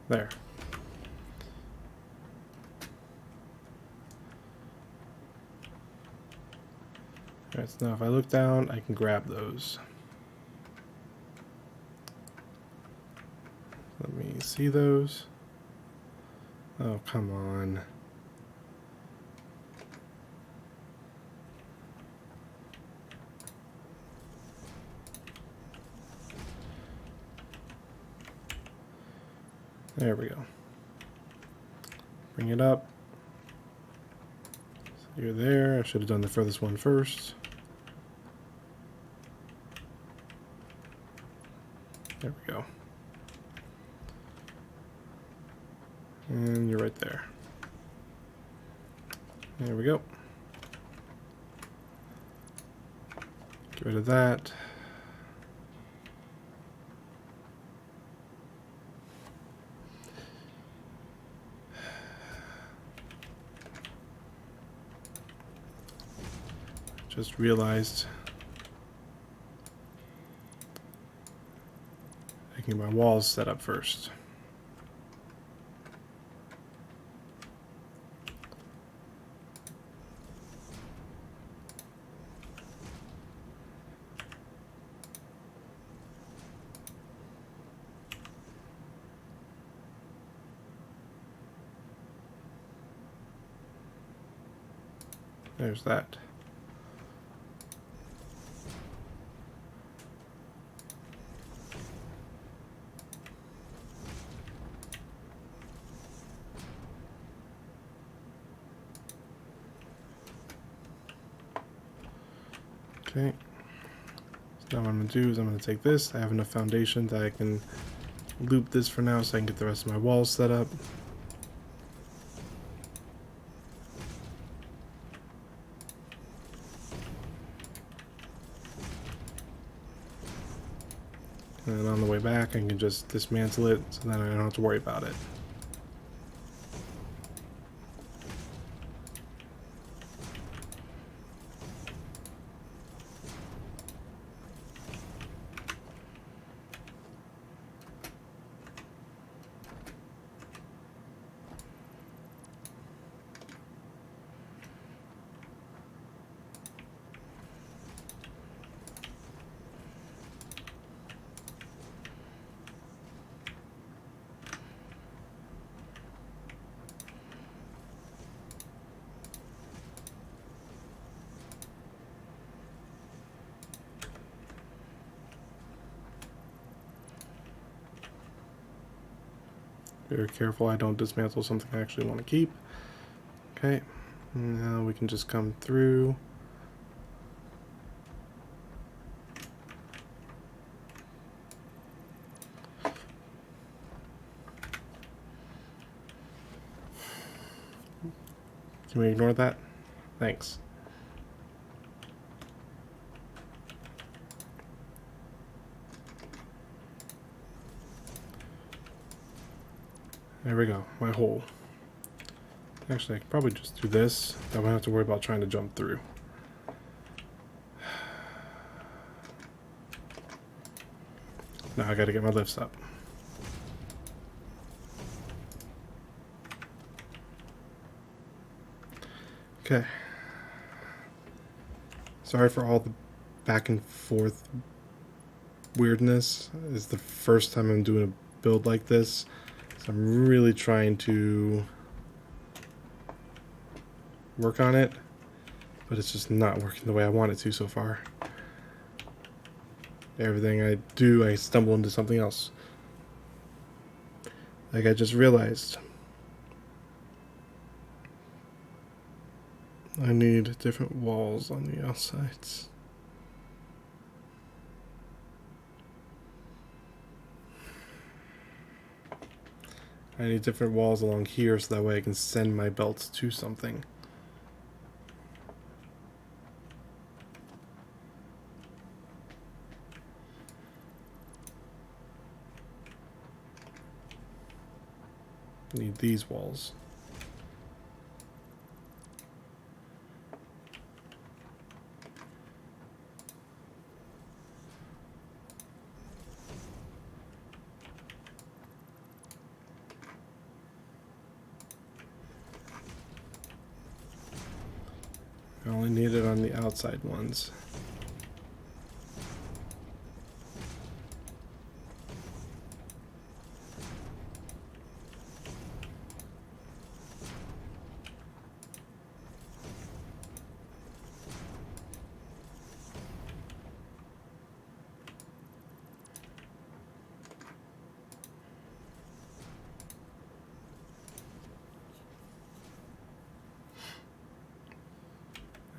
There. Alright, so now if I look down, I can grab those. Let me see those. Oh, come on. There we go. Bring it up. So you're there. I should have done the furthest one first. There we go. And you're right there. There we go. Get rid of that. Just realized making my walls set up first. There's that. Okay. So now what I'm going to do is I'm going to take this. I have enough foundation that I can loop this for now so I can get the rest of my walls set up. And on the way back, I can just dismantle it so then I don't have to worry about it. Very careful I don't dismantle something I actually want to keep. Okay, now we can just come through. Can we ignore that? Thanks. There we go, my hole. Actually, I could probably just do this. I won't have to worry about trying to jump through. Now I gotta get my lifts up. Okay. Sorry for all the back and forth weirdness. It's the first time I'm doing a build like this. So I'm really trying to work on it, but it's just not working the way I want it to so far. Everything I do, I stumble into something else. Like I just realized I need different walls on the outsides. I need different walls along here so that way I can send my belts to something. I need these walls. I only need it on the outside ones.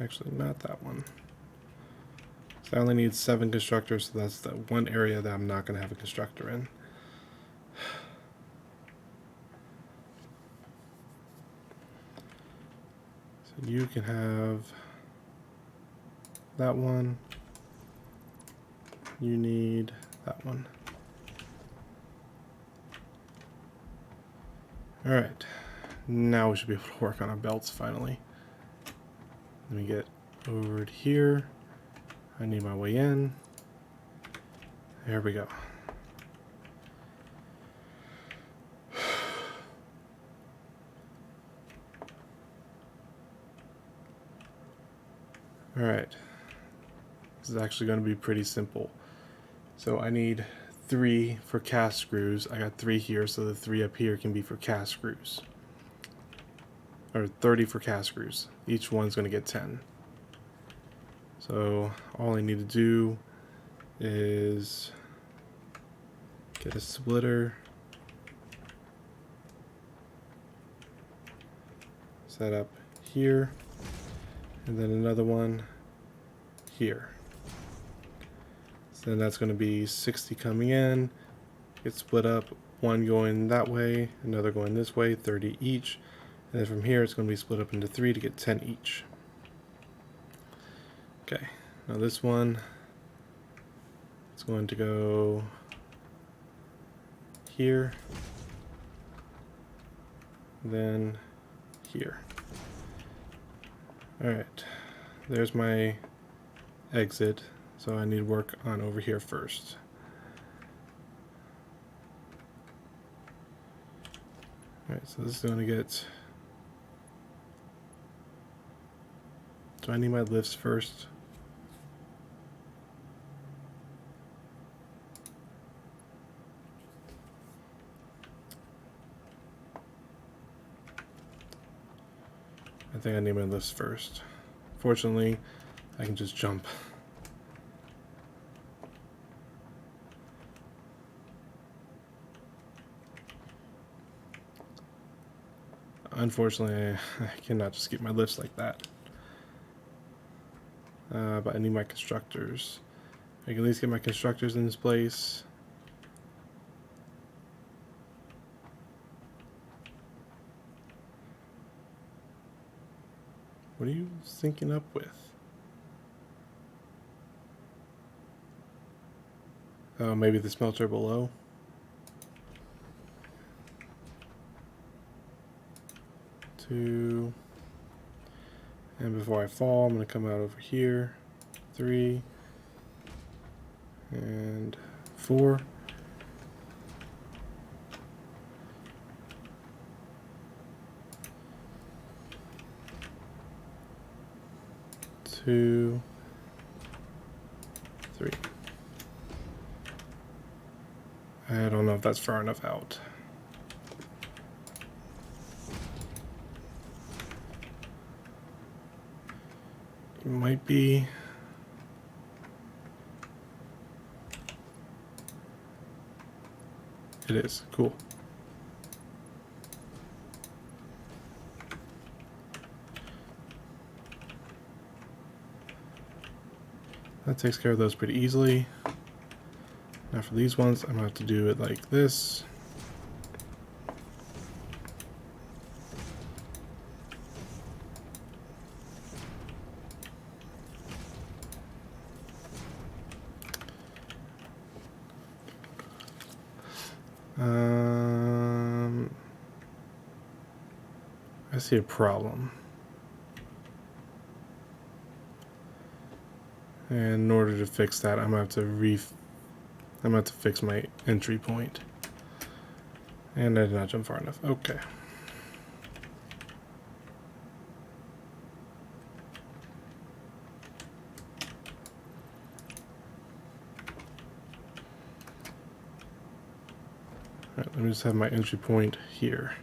Actually, not that one. So I only need 7 constructors, so that's the one area that I'm not going to have a constructor in. So you can have that one. You need that one. Alright, now we should be able to work on our belts finally. Let me get over to here. I need my way in. There we go. Alright, this is actually going to be pretty simple. So I need 3 for cast screws. I got 3 here, so the 3 up here can be for cast screws. Or 30 for cast screws. Each one's going to get 10. So all I need to do is get a splitter, set up here, and then another one here. So then that's going to be 60 coming in, get split up, one going that way, another going this way, 30 each. And then from here it's going to be split up into 3 to get 10 each. Okay, now this one is going to go here, then here. Alright, there's my exit, so I need to work on over here first. Alright, so this is going to get... Do I need my lifts first? I think I need my lifts first. Fortunately, I can just jump. Unfortunately, I cannot just get my lifts like that. But I need my constructors. I can at least get my constructors in this place. What are you syncing up with? Oh, maybe the smelter below? Two. And before I fall, I'm going to come out over here. 3. And 4. Two, 3. I don't know if that's far enough out. It might be. It is. Cool. That takes care of those pretty easily. Now for these ones, I'm going to have to do it like this. I see a problem. And in order to fix that, I'm gonna have to fix my entry point. And I did not jump far enough. Okay. Alright, let me just have my entry point here.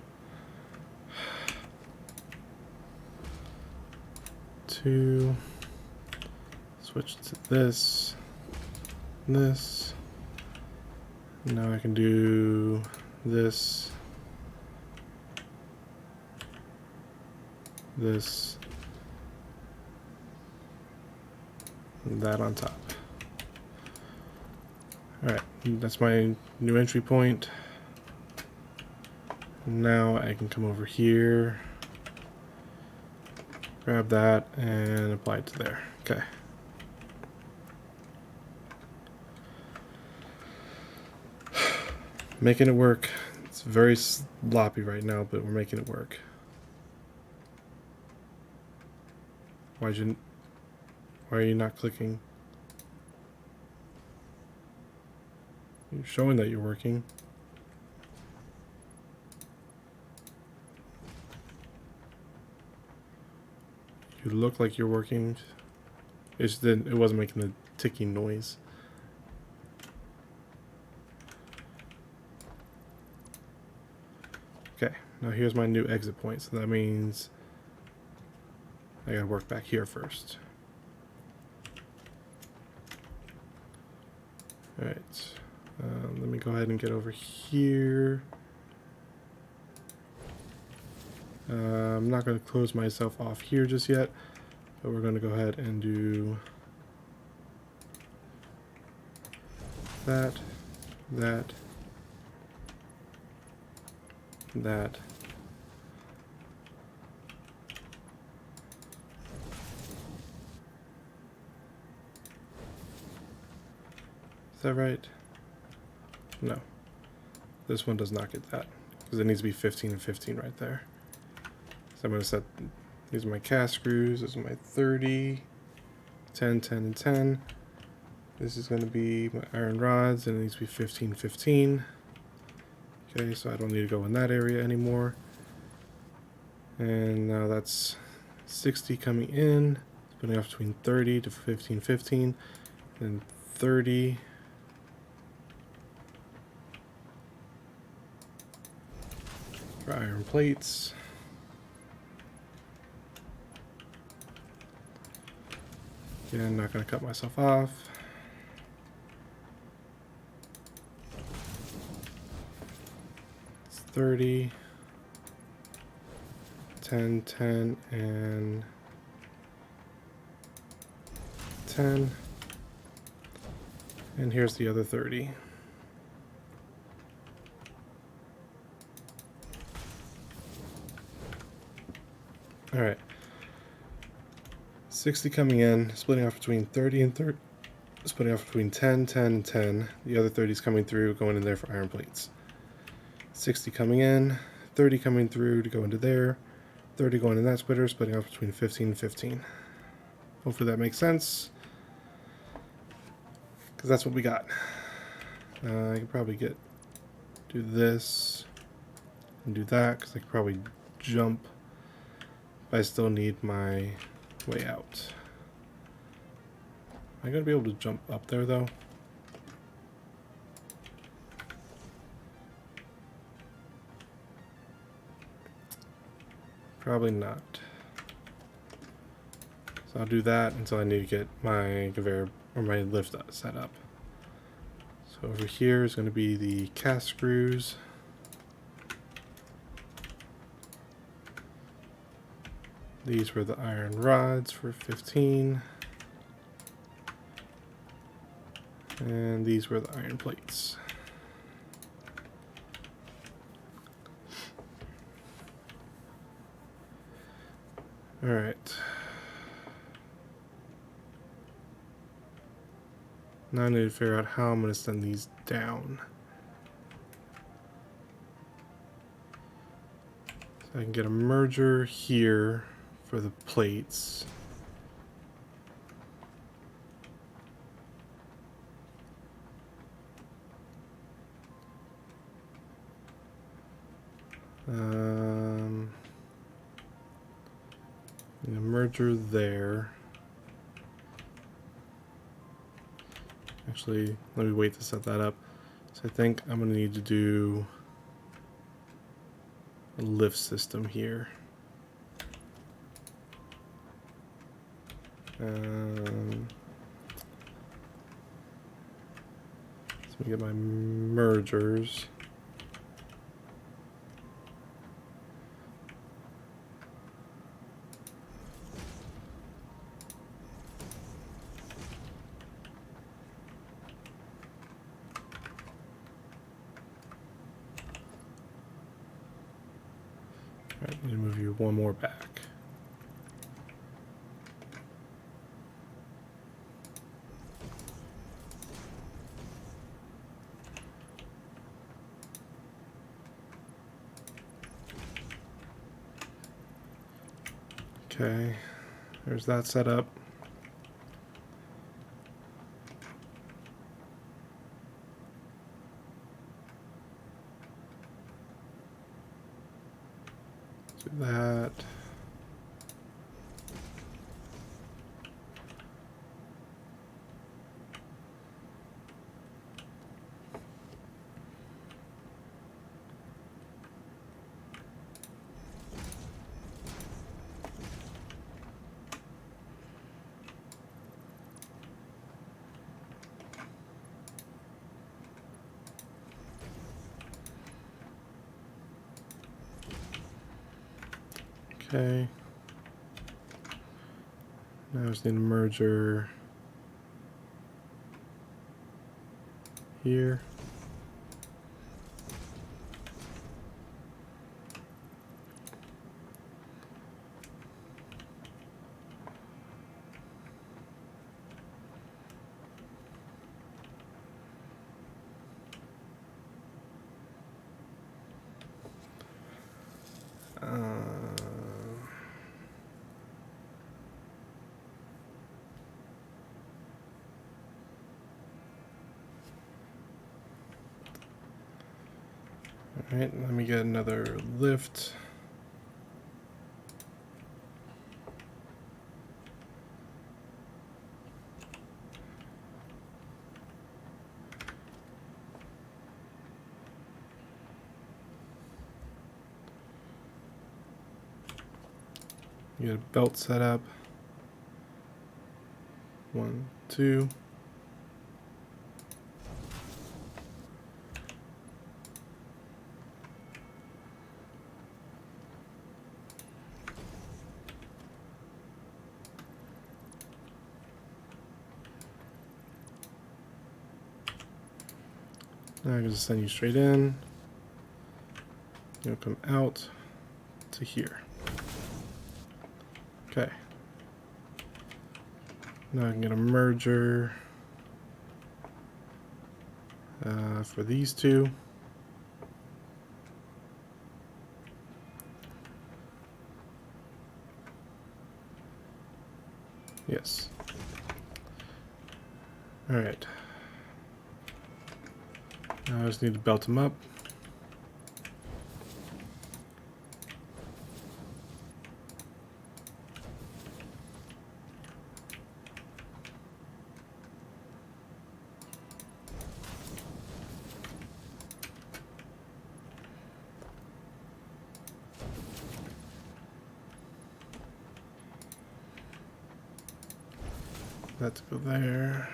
2. Switch to this. This. Now I can do this. This. that on top. Alright, that's my new entry point. Now I can come over here, grab that, and apply it to there. Okay. Making it work. It's very sloppy right now, but we're making it work. Why are you not clicking? You're showing that you're working. You look like you're working. It wasn't making a ticking noise. Okay, now here's my new exit point. So that means I gotta work back here first. Alright, let me go ahead and get over here. I'm not going to close myself off here just yet, but we're going to go ahead and do that, that, that. Is that right? No. This one does not get that, because it needs to be 15 and 15 right there. So I'm going to set, these are my cast screws, this is my 30, 10, 10, and 10. This is going to be my iron rods, and it needs to be 15, 15. Okay, so I don't need to go in that area anymore. And now that's 60 coming in, splitting off between 30 to 15, 15, and 30. For iron plates. Again, not going to cut myself off. It's 30, 10, 10, and 10. And here's the other 30. All right. 60 coming in, splitting off between 30 and 30, splitting off between 10, 10, and 10. The other 30 is coming through, going in there for iron plates. 60 coming in, 30 coming through to go into there, 30 going in that splitter, splitting off between 15 and 15. Hopefully that makes sense, because that's what we got. I could probably do this and do that, because I could probably jump, but I still need my way out. Am I gonna be able to jump up there though? Probably not. So I'll do that until I need to get my conveyor or my lift set up. So over here is going to be the cast screws. These were the iron rods for 15. And these were the iron plates. All right. Now I need to figure out how I'm going to send these down. So I can get a merger here for the plates. A merger there. Actually, let me wait to set that up. So I think I'm going to need to do a lift system here. So let me get my mergers. Alright, let me move you one more back. Okay, there's that set up. Do that. Okay. Now I just need a merger here. Alright, let me get another lift. Get a belt set up. 1, 2. Now I can just send you straight in. You'll come out to here. Okay. Now I can get a merger for these two. Yes. All right. Now I just need to belt them up. Let's go there.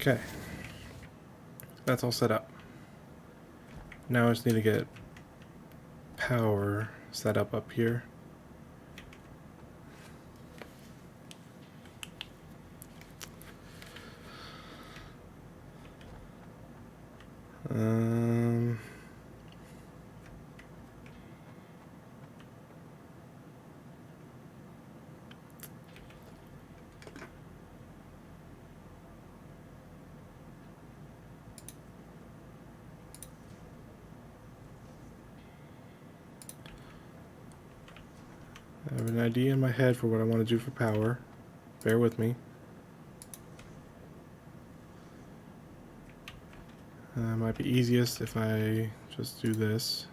Okay, that's all set up. Now I just need to get power set up here. I have an idea in my head for what I want to do for power. Bear with me. Might be easiest if I just do this.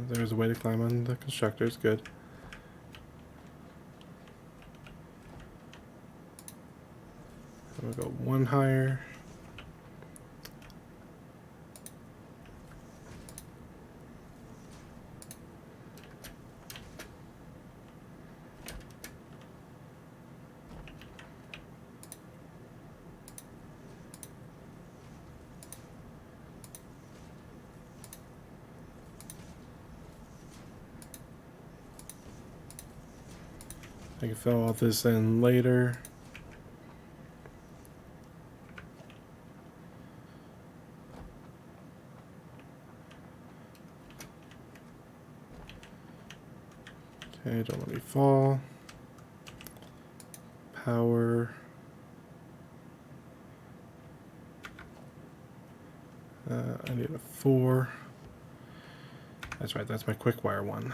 There's a way to climb on the constructors. Good. I'm gonna go one higher. I can fill all this in later. Okay, don't let me fall. Power. I need a 4. That's right, that's my quick wire one.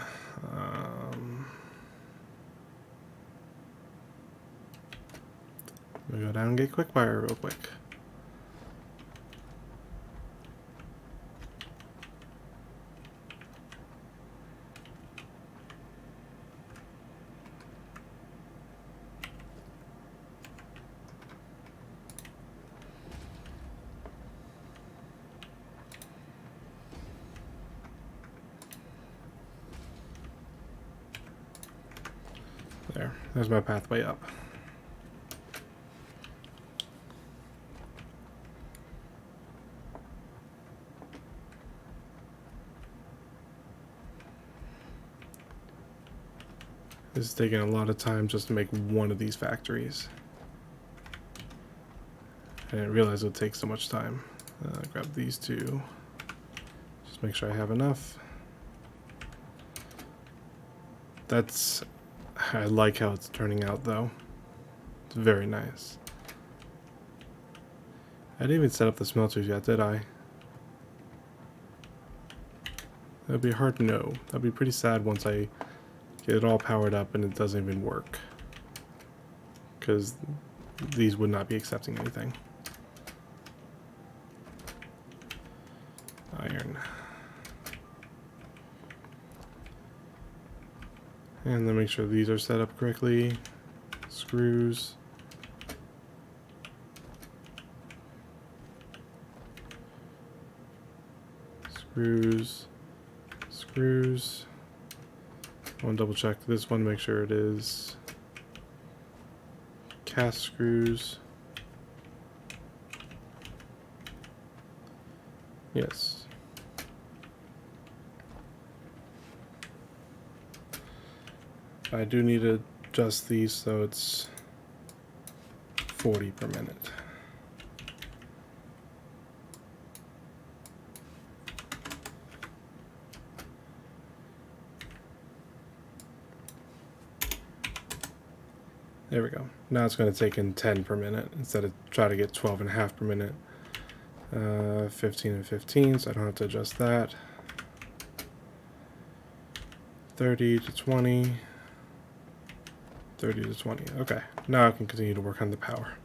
Let me go down and get quick wire real quick. There's my pathway up. This is taking a lot of time just to make one of these factories. I didn't realize it would take so much time. Grab these two. Just make sure I have enough. I like how it's turning out though. It's very nice. I didn't even set up the smelters yet, did I? That'd be hard to know. That'd be pretty sad once I get it all powered up and it doesn't even work. Because these would not be accepting anything. Iron. And then make sure these are set up correctly. Screws. Screws. Screws. I want to double check this one, make sure it is cast screws. Yes. I do need to adjust these so it's 40 per minute. There we go. Now it's going to take in 10 per minute instead of try to get 12.5 per minute. 15 and 15, so I don't have to adjust that. 30 to 20. 30 to 20. Okay, now I can continue to work on the power.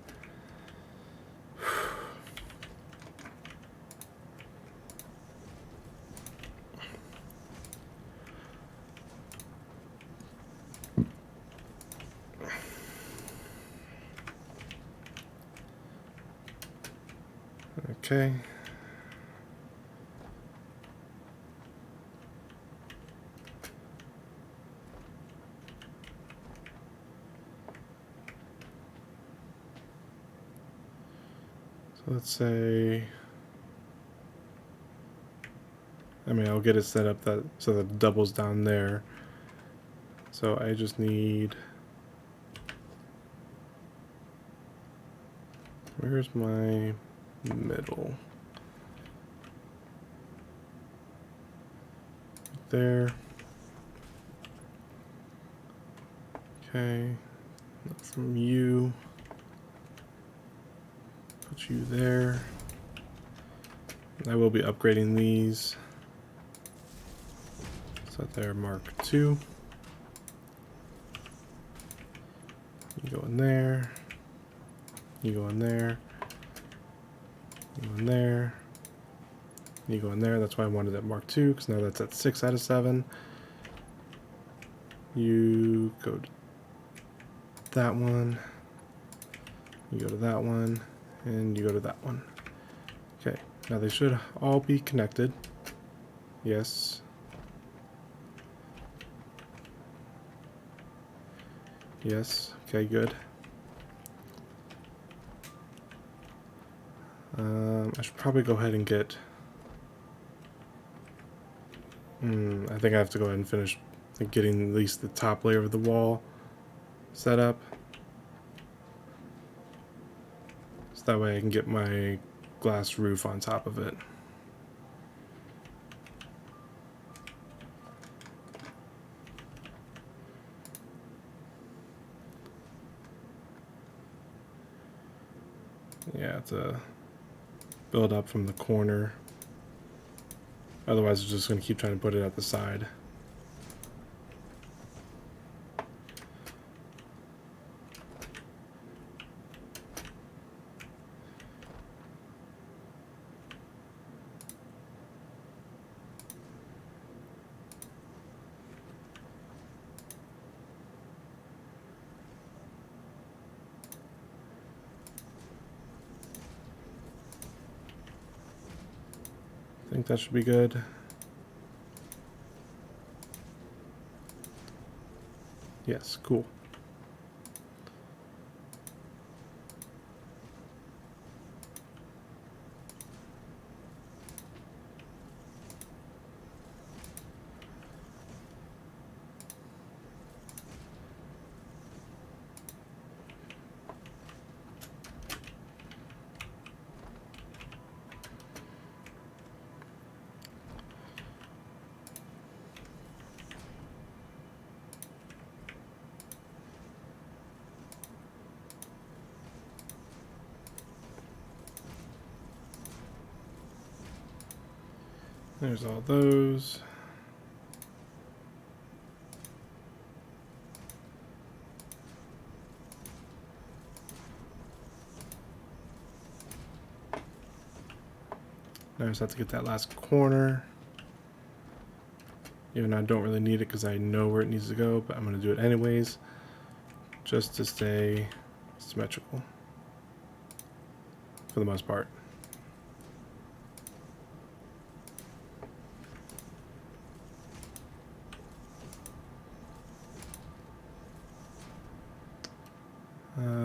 Okay. So let's say, I'll get it set up that so that it doubles down there. So I just need, where's my middle? There. Okay. From you. Put you there. I will be upgrading these. Set there, Mark II. You go in there. You go in there. You go in there. You go in there. That's why I wanted that Mark II, because now that's at 6 out of 7. You go to that one. You go to that one. And you go to that one. Okay, now they should all be connected. Yes. Yes, okay, good. I should probably go ahead and get... I think I have to go ahead and finish getting at least the top layer of the wall. set up. So that way I can get my glass roof on top of it. Yeah, to build up from the corner. Otherwise, it's just going to keep trying to put it at the side. I think that should be good. Yes, cool. There's all those. Now I just have to get that last corner. Even though I don't really need it because I know where it needs to go, but I'm going to do it anyways, just to stay symmetrical for the most part.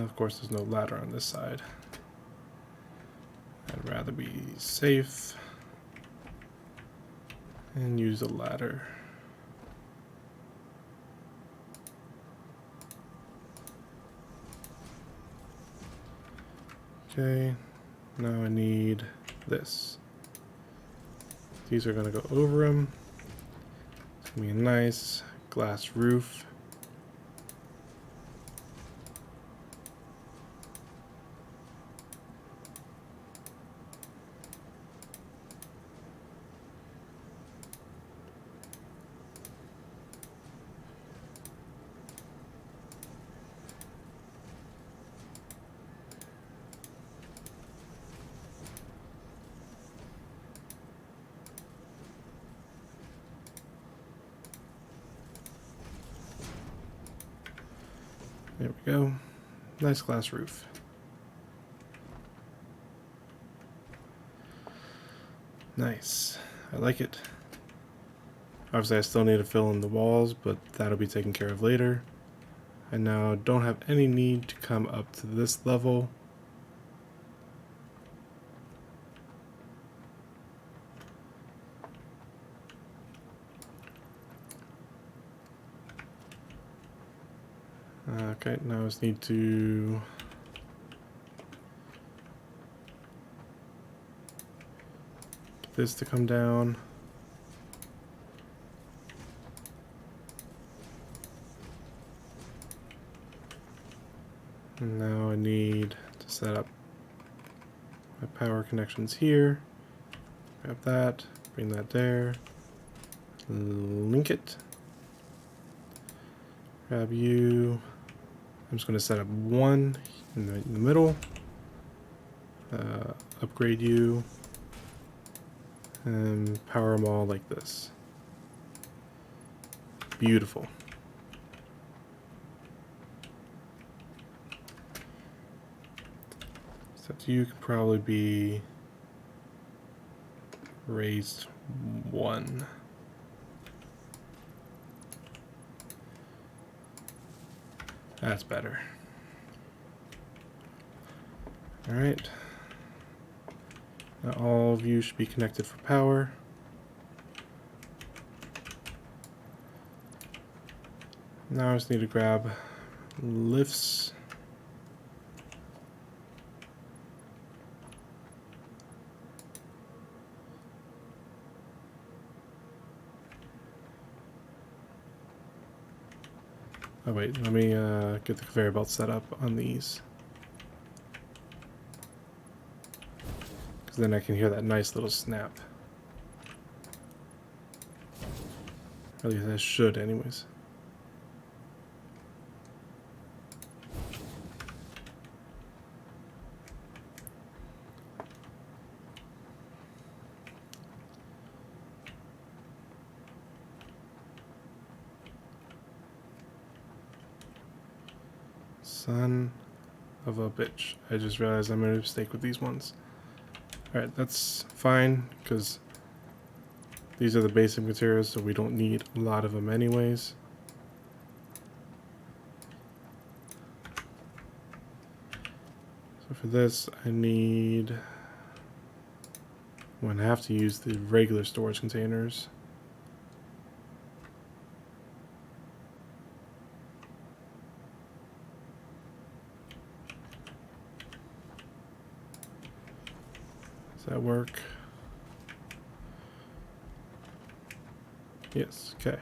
Of course, there's no ladder on this side. I'd rather be safe and use a ladder. Okay, now I need this. These are going to go over them. It's going to be a nice glass roof. There we go. Nice glass roof. Nice. I like it. Obviously, I still need to fill in the walls, but that'll be taken care of later. I now don't have any need to come up to this level. Okay, now I just need to get this to come down. And now I need to set up my power connections here. Grab that, bring that there, link it. Grab you. I'm just going to set up one in the middle. Upgrade you. And power them all like this. Beautiful. So you could probably be raised 1. That's better. All right. Now all of you should be connected for power. Now I just need to grab lifts. Oh wait, let me get the conveyor belt set up on these. Because then I can hear that nice little snap. Or at least I should anyways. Son of a bitch. I just realized I made a mistake with these ones. Alright, that's fine, because these are the basic materials, so we don't need a lot of them anyways. So for this, I need... I'm going to have to use the regular storage containers. Does that work? Yes, okay.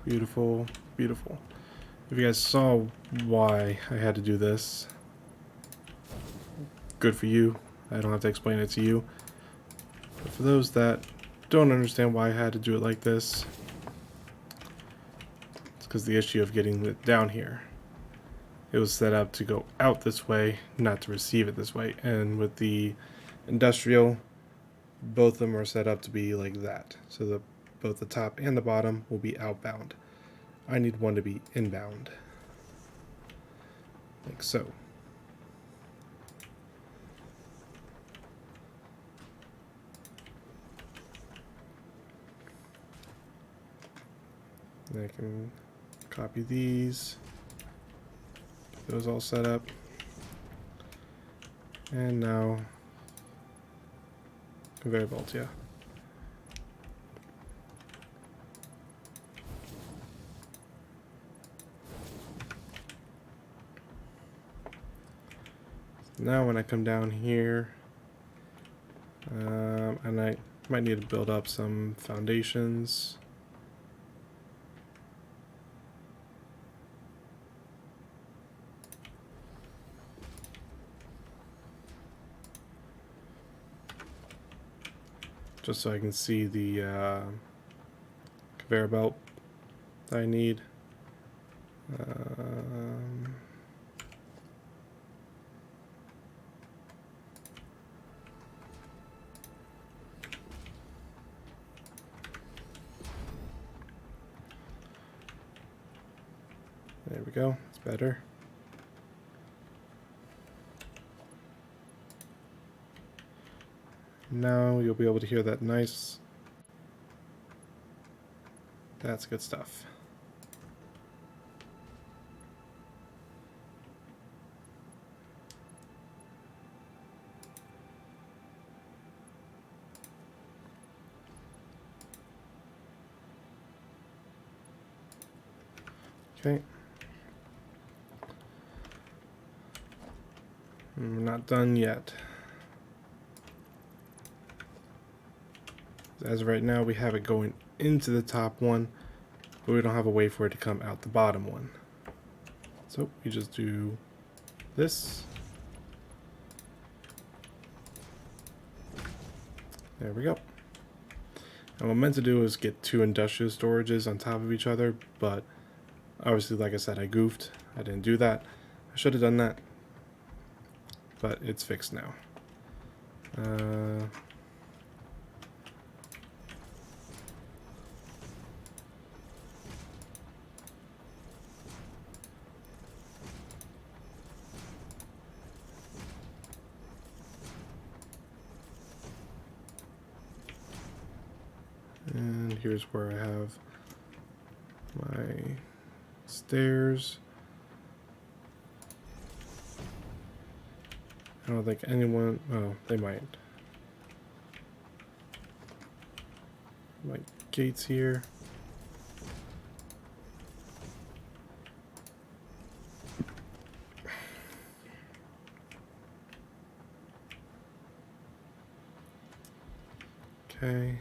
Beautiful, beautiful. If you guys saw why I had to do this, good for you. I don't have to explain it to you. But for those that don't understand why I had to do it like this, it's because the issue of getting it down here. It was set up to go out this way, not to receive it this way. And with the industrial, both of them are set up to be like that. So both the top and the bottom will be outbound. I need one to be inbound. Like so. And I can copy these. Get those all set up. And now conveyor belts, yeah. Now when I come down here, and I might need to build up some foundations. Just so I can see the conveyor belt that I need. There we go, it's better. Now you'll be able to hear that nice... That's good stuff. Okay. We're not done yet. As of right now, we have it going into the top one, but we don't have a way for it to come out the bottom one. So we just do this. There we go. And what I meant to do is get two industrial storages on top of each other, but obviously, like I said, I goofed. I didn't do that. I should have done that, but it's fixed now. And here's where I have my stairs. I don't think anyone, oh, they might. Like gates here. Okay.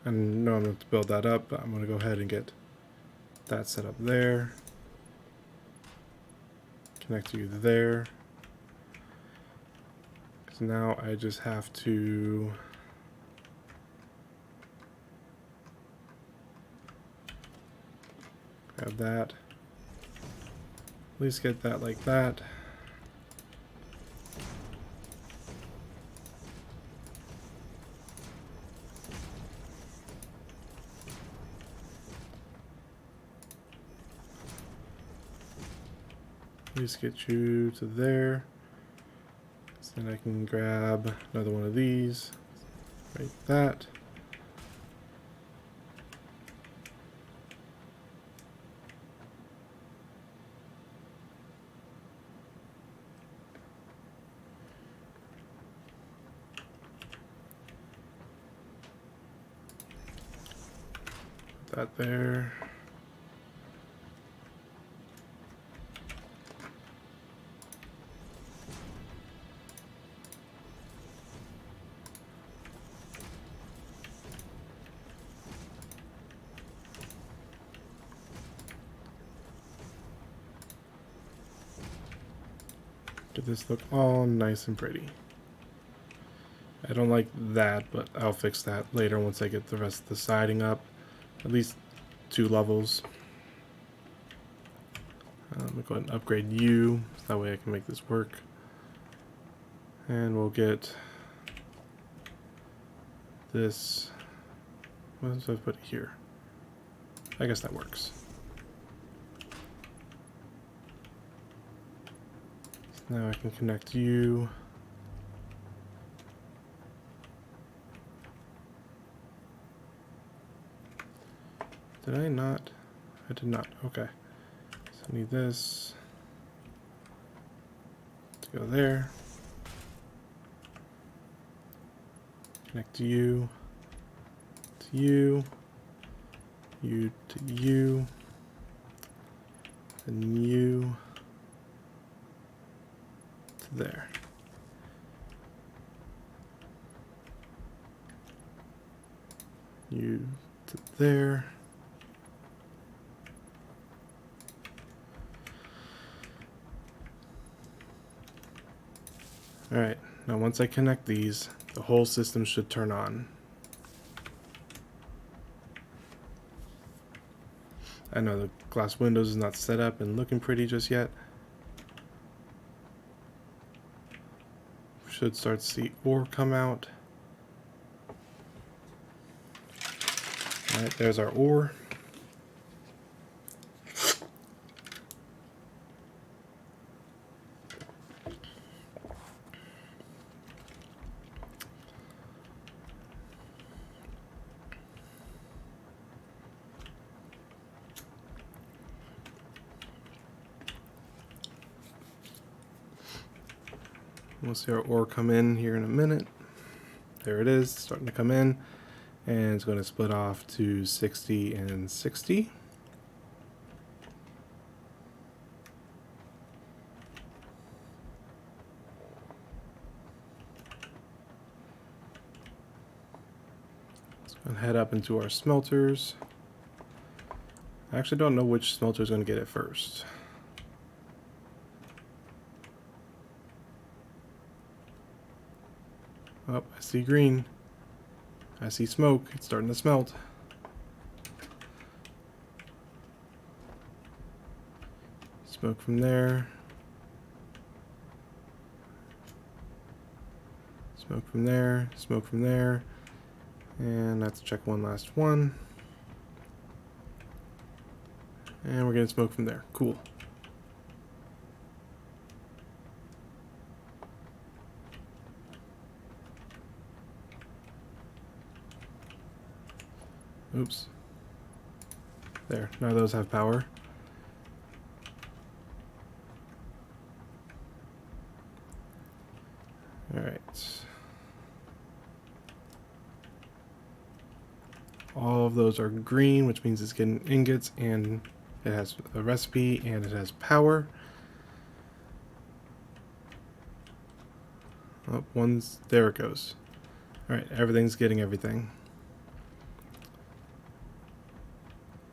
I know I'm going to build that up, but I'm going to go ahead and get that set up there. Connect you there. Because now I just have to grab that. At least get that like that. At least get you to there. So then I can grab another one of these. Like that. Put that there. Get this look all nice and pretty. I don't like that, but I'll fix that later once I get the rest of the siding up. At least 2 levels. I'm going to go ahead and upgrade you, so that way I can make this work. And we'll get this. What does I put here? I guess that works. So now I can connect you. Did I not? I did not. Okay. So I need this to go there. Connect you to you, you to you, and you to there. You to there. Alright, now once I connect these, the whole system should turn on. I know the glass windows is not set up and looking pretty just yet. Should start to see ore come out. Alright, there's our ore. We'll see our ore come in here in a minute. There it is, starting to come in. And it's going to split off to 60 and 60. Let's go and head up into our smelters. I actually don't know which smelter is going to get it first. Oh, I see green. I see smoke. It's starting to smelt. Smoke from there. Smoke from there. Smoke from there. And let's check one last one. And we're getting smoke from there. Cool. Oops. There. Now those have power. all of those are green, which means it's getting ingots, and it has a recipe, and it has power. Oh, there it goes. Alright, everything's getting everything.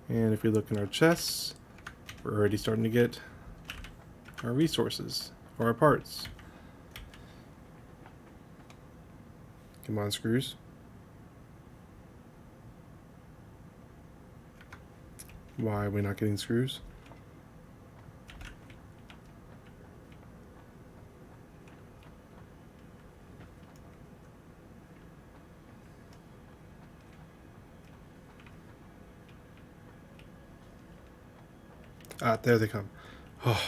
And if we look in our chests, we're already starting to get our resources for our parts. Come on, screws. Why are we not getting screws? Ah, there they come. Oh,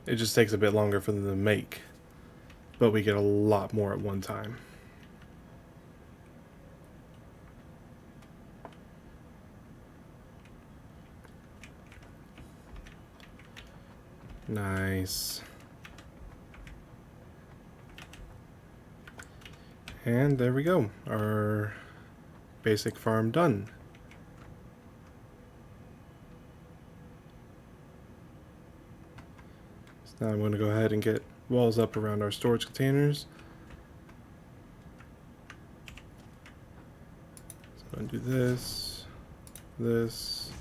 it just takes a bit longer for them to make, but we get a lot more at one time. Nice. And there we go. Our basic farm done. So now I'm going to go ahead and get walls up around our storage containers. So I'm going to do this, this.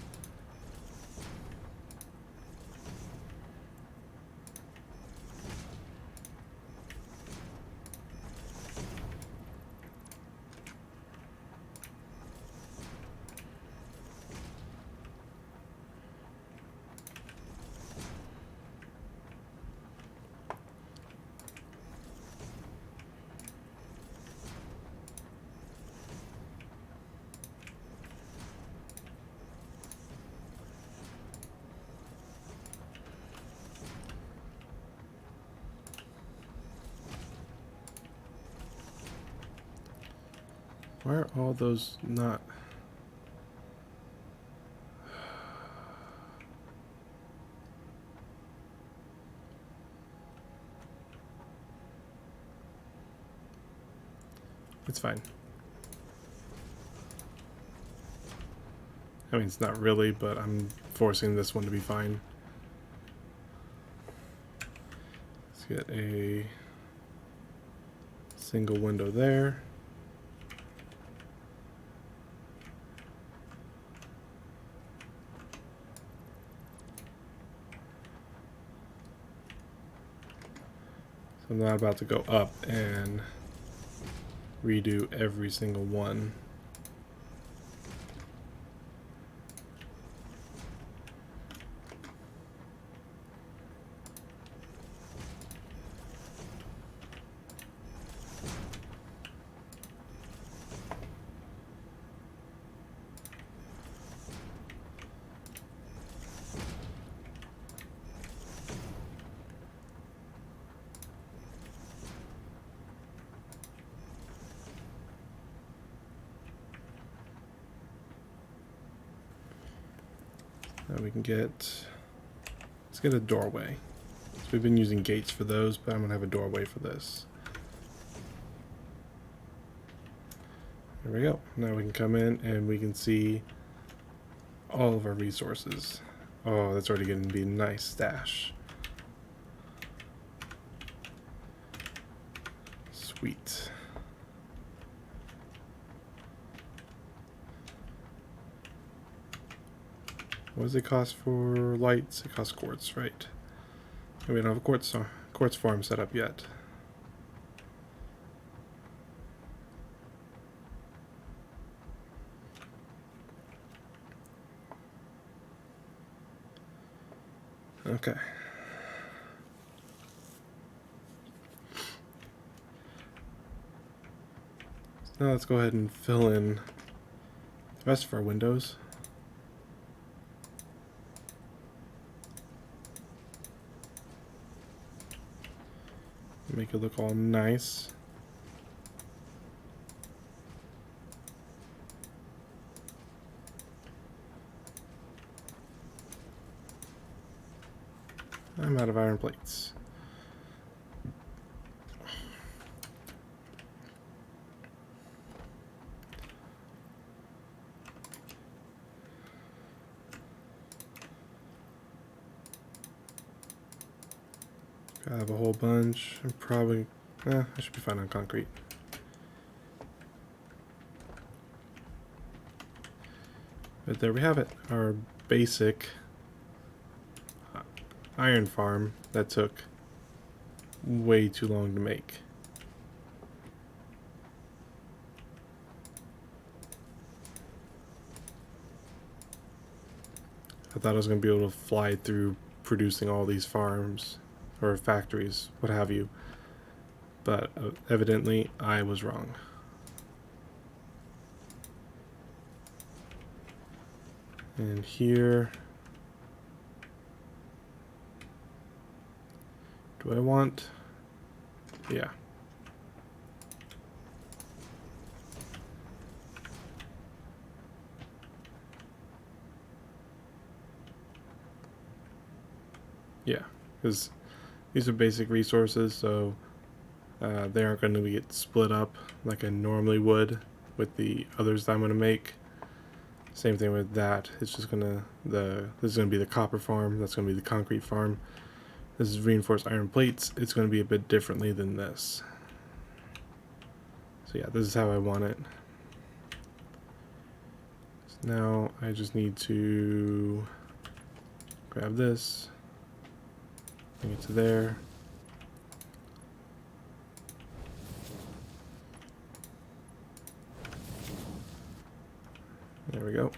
Why are all those not? It's fine. I mean, it's not really, but I'm forcing this one to be fine. Let's get a single window there. So I'm not about to go up and redo every single one. Now we can let's get a doorway. So we've been using gates for those, but I'm gonna have a doorway for this. There we go. Now we can come in and we can see all of our resources. Oh, that's already going to be a nice stash. Sweet. What does it cost for lights? It costs quartz, right? We don't have a quartz farm set up yet. Okay. So now let's go ahead and fill in the rest of our windows. Make it look all nice. I'm out of iron plates. I have a whole bunch. I'm probably, I should be fine on concrete. But there we have it, our basic iron farm that took way too long to make. I thought I was going to be able to fly through producing all these farms or factories, what have you, but evidently I was wrong. And here, do I want, yeah. Yeah, because these are basic resources, so they aren't going to get split up like I normally would with the others that I'm going to make. Same thing with that. It's just gonna this is gonna be the copper farm. That's gonna be the concrete farm. This is reinforced iron plates. It's gonna be a bit differently than this. So yeah, this is how I want it. So now I just need to grab this, bring it to there. There we go.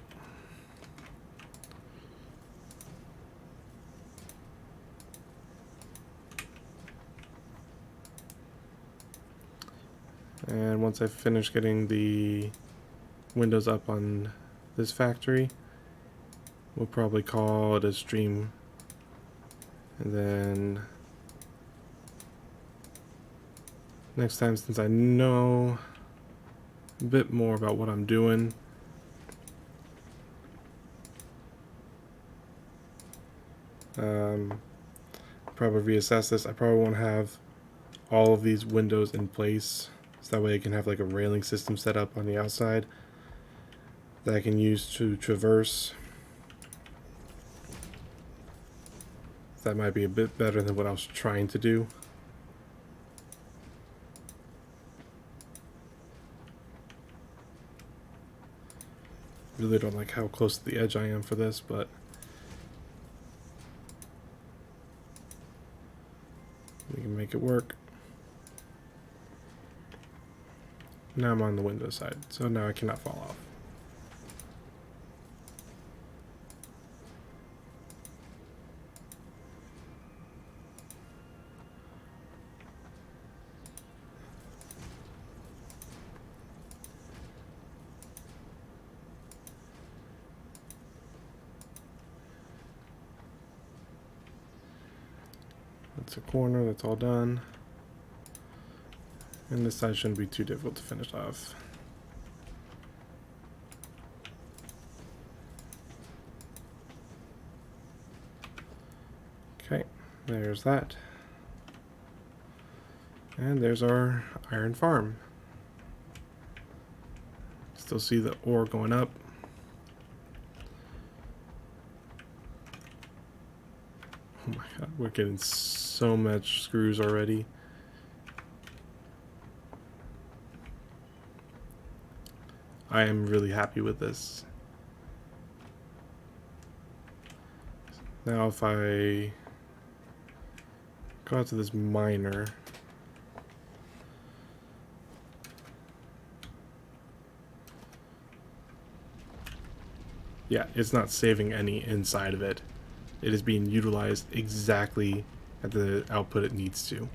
And once I finish getting the windows up on this factory, we'll probably call it a stream. And then next time, since I know a bit more about what I'm doing, probably reassess this. I probably won't have all of these windows in place, so that way I can have like a railing system set up on the outside that I can use to traverse. That might be a bit better than what I was trying to do. Really don't like how close to the edge I am for this, but we can make it work. Now I'm on the window side, so now I cannot fall off. That's a corner, that's all done. And this side shouldn't be too difficult to finish off. Okay, there's that. And there's our iron farm. Still see the ore going up. Oh my god, we're getting so much screws already. I am really happy with this. Now if I go out to this miner, yeah, it's not saving any inside of it. It is being utilized exactly at the output it needs to.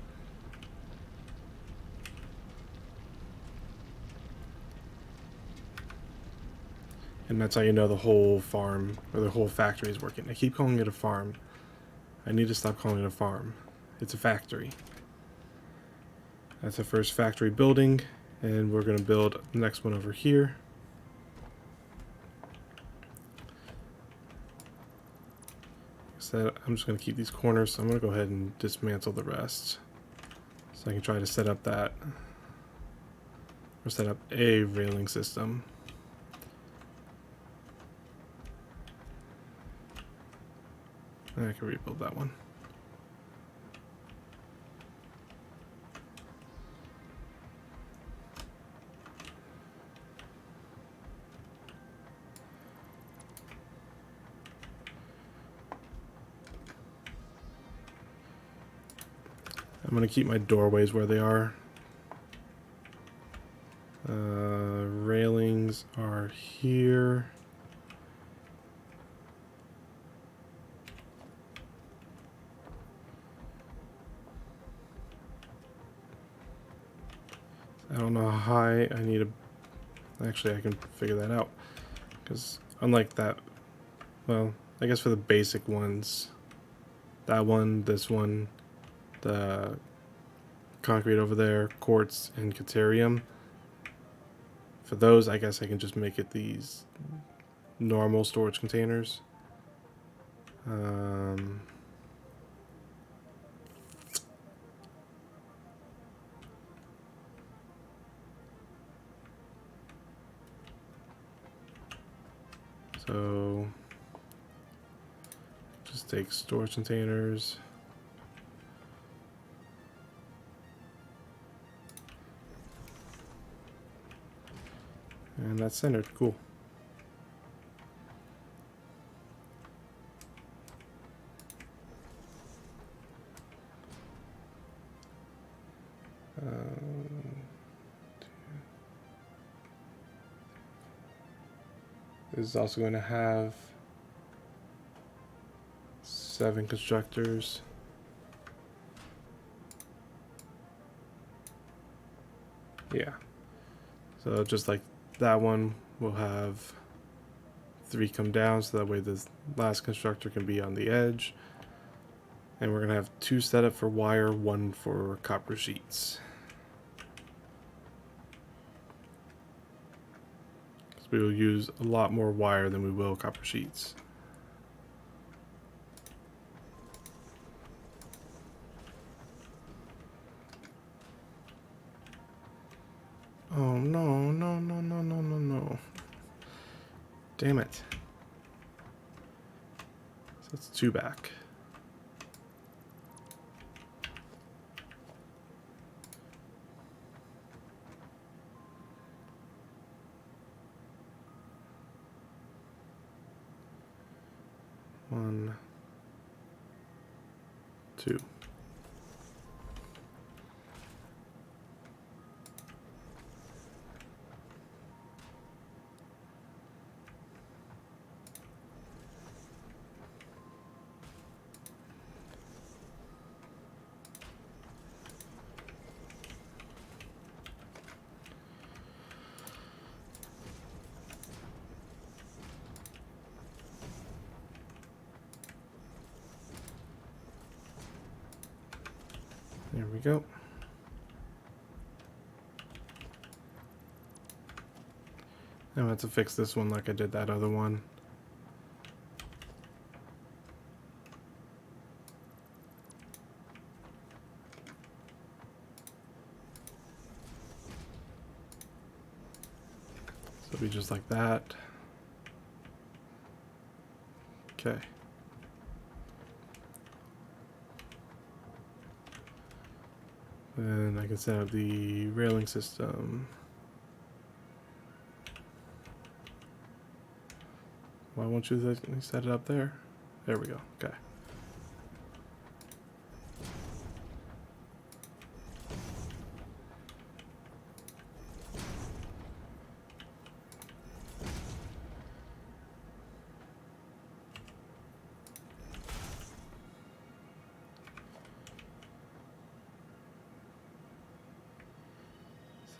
And that's how you know the whole farm or the whole factory is working. I keep calling it a farm. I need to stop calling it a farm. It's a factory. That's the first factory building, and we're going to build the next one over here. So I'm just going to keep these corners, so I'm going to go ahead and dismantle the rest. So I can try to set up that, or set up a railing system. I can rebuild that one. I'm gonna keep my doorways where they are. Railings are here. I don't know how high I need to... Actually, I can figure that out. Because unlike that... Well, I guess for the basic ones, that one, this one, the concrete over there, quartz, and caterium, for those, I guess I can just make it these normal storage containers. So just take storage containers. And that's centered. Cool. This is also going to have 7 constructors. Yeah. So just like that one, we'll have 3 come down, so that way the last constructor can be on the edge. And we're going to have 2 set up for wire, 1 for copper sheets. We will use a lot more wire than we will copper sheets. Oh no, no, no, no, no, no, no. Damn it. So that's 2 back. One, 2. There we go. I'm going to fix this one like I did that other one. So it'll be just like that. Okay. Then I can set up the railing system. Why won't you set it up there? There we go. Okay.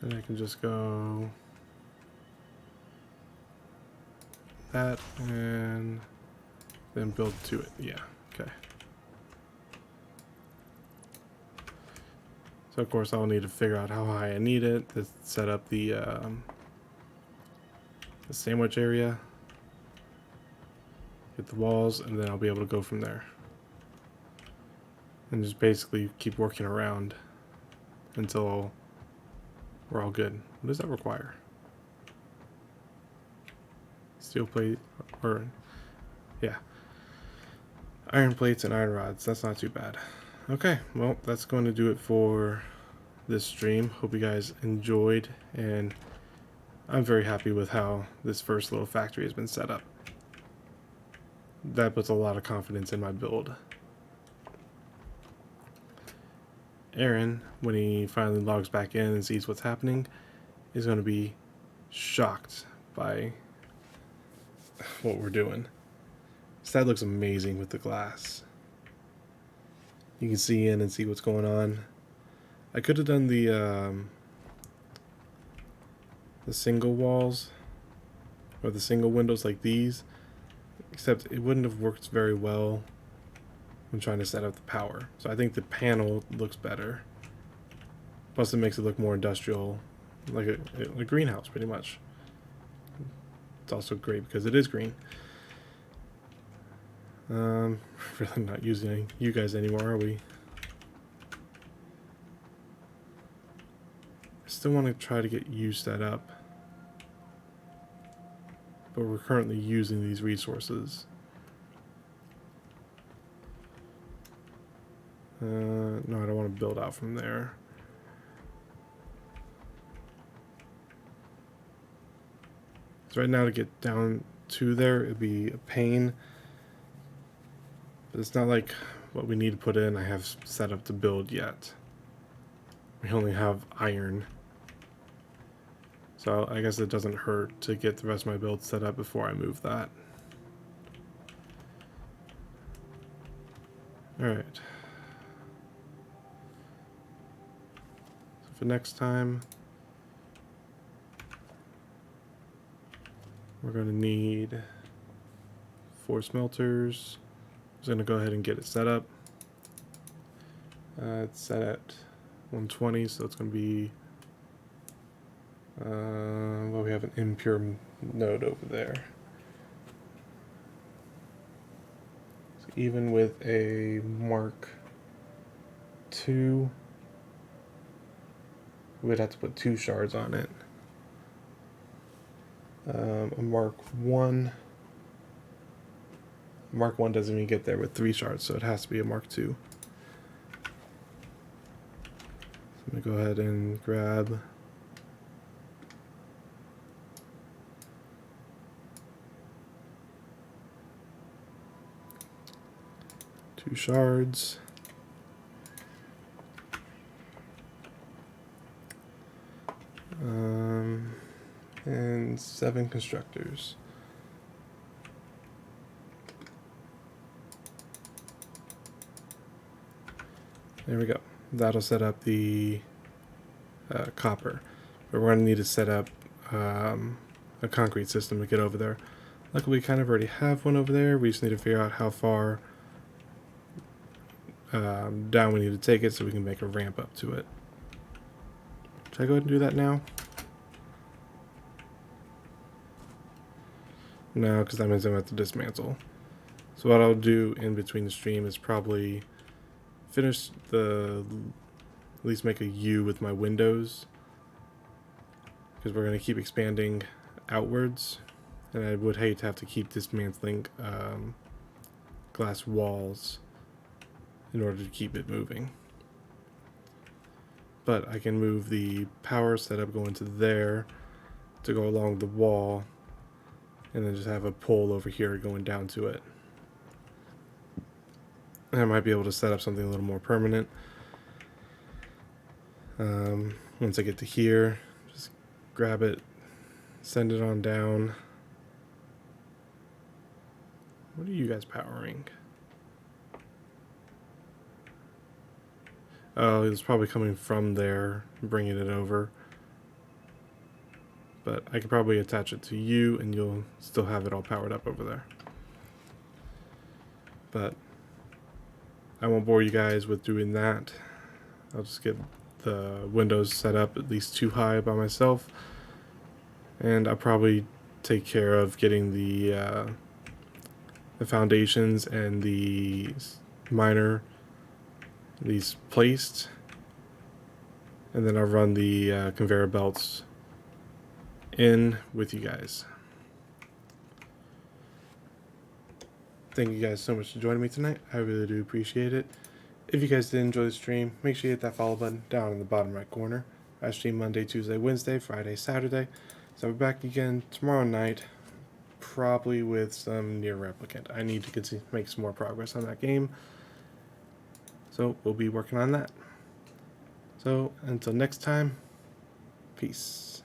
So I can just go that and then build to it. Yeah, okay. So of course I'll need to figure out how high I need it to set up the sandwich area, get the walls, and then I'll be able to go from there. And just basically keep working around until we're all good. What does that require? Steel plate, or yeah, iron plates and iron rods. That's not too bad. Okay, well, that's going to do it for this stream. Hope you guys enjoyed, and I'm very happy with how this first little factory has been set up. That puts a lot of confidence in my build. Aaron, when he finally logs back in and sees what's happening, is going to be shocked by what we're doing. So that looks amazing with the glass. You can see in and see what's going on. I could have done the single walls or the single windows like these, except it wouldn't have worked very well when trying to set up the power. So I think the panel looks better. Plus it makes it look more industrial, like a greenhouse pretty much. It's also great because it is green. Really not using you guys anymore, are we? I still want to try to get you set up, but we're currently using these resources. No, I don't want to build out from there. So right now to get down to there, it'd be a pain. But it's not like what we need to put in I have set up to build yet. We only have iron. So I guess it doesn't hurt to get the rest of my build set up before I move that. Alright. So for next time, we're going to need 4 smelters. I'm just going to go ahead and get it set up. It's set at 120, so it's going to be well, we have an impure node over there. So even with a Mark II, we'd have to put 2 shards on it. A Mark I doesn't even get there with 3 shards, so it has to be a Mark II. So I'm going to go ahead and grab two shards. And 7 constructors. There we go. That'll set up the copper. But we're going to need to set up a concrete system to get over there. Luckily, we kind of already have one over there. We just need to figure out how far down we need to take it so we can make a ramp up to it. Should I go ahead and do that now? No, because that means I'm going to have to dismantle. So what I'll do in between the stream is probably finish at least make a U with my windows, because we're going to keep expanding outwards, and I would hate to have to keep dismantling glass walls in order to keep it moving. But I can move the power setup going to there to go along the wall, and then just have a pole over here going down to it. And I might be able to set up something a little more permanent. Once I get to here, just grab it, send it on down. What are you guys powering? Oh, it's probably coming from there, bringing it over. But I could probably attach it to you and you'll still have it all powered up over there. But I won't bore you guys with doing that. I'll just get the windows set up at least 2 high by myself. And I'll probably take care of getting the foundations and the these placed. And then I'll run the conveyor belts in with you guys. Thank you guys so much for joining me tonight. I really do appreciate it. If you guys did enjoy the stream, make sure you hit that follow button down in the bottom right corner. I stream Monday, Tuesday, Wednesday, Friday, Saturday. So we're back again tomorrow night, probably with some Near Replicant. I need to make some more progress on that game, so we'll be working on that. So until next time, peace.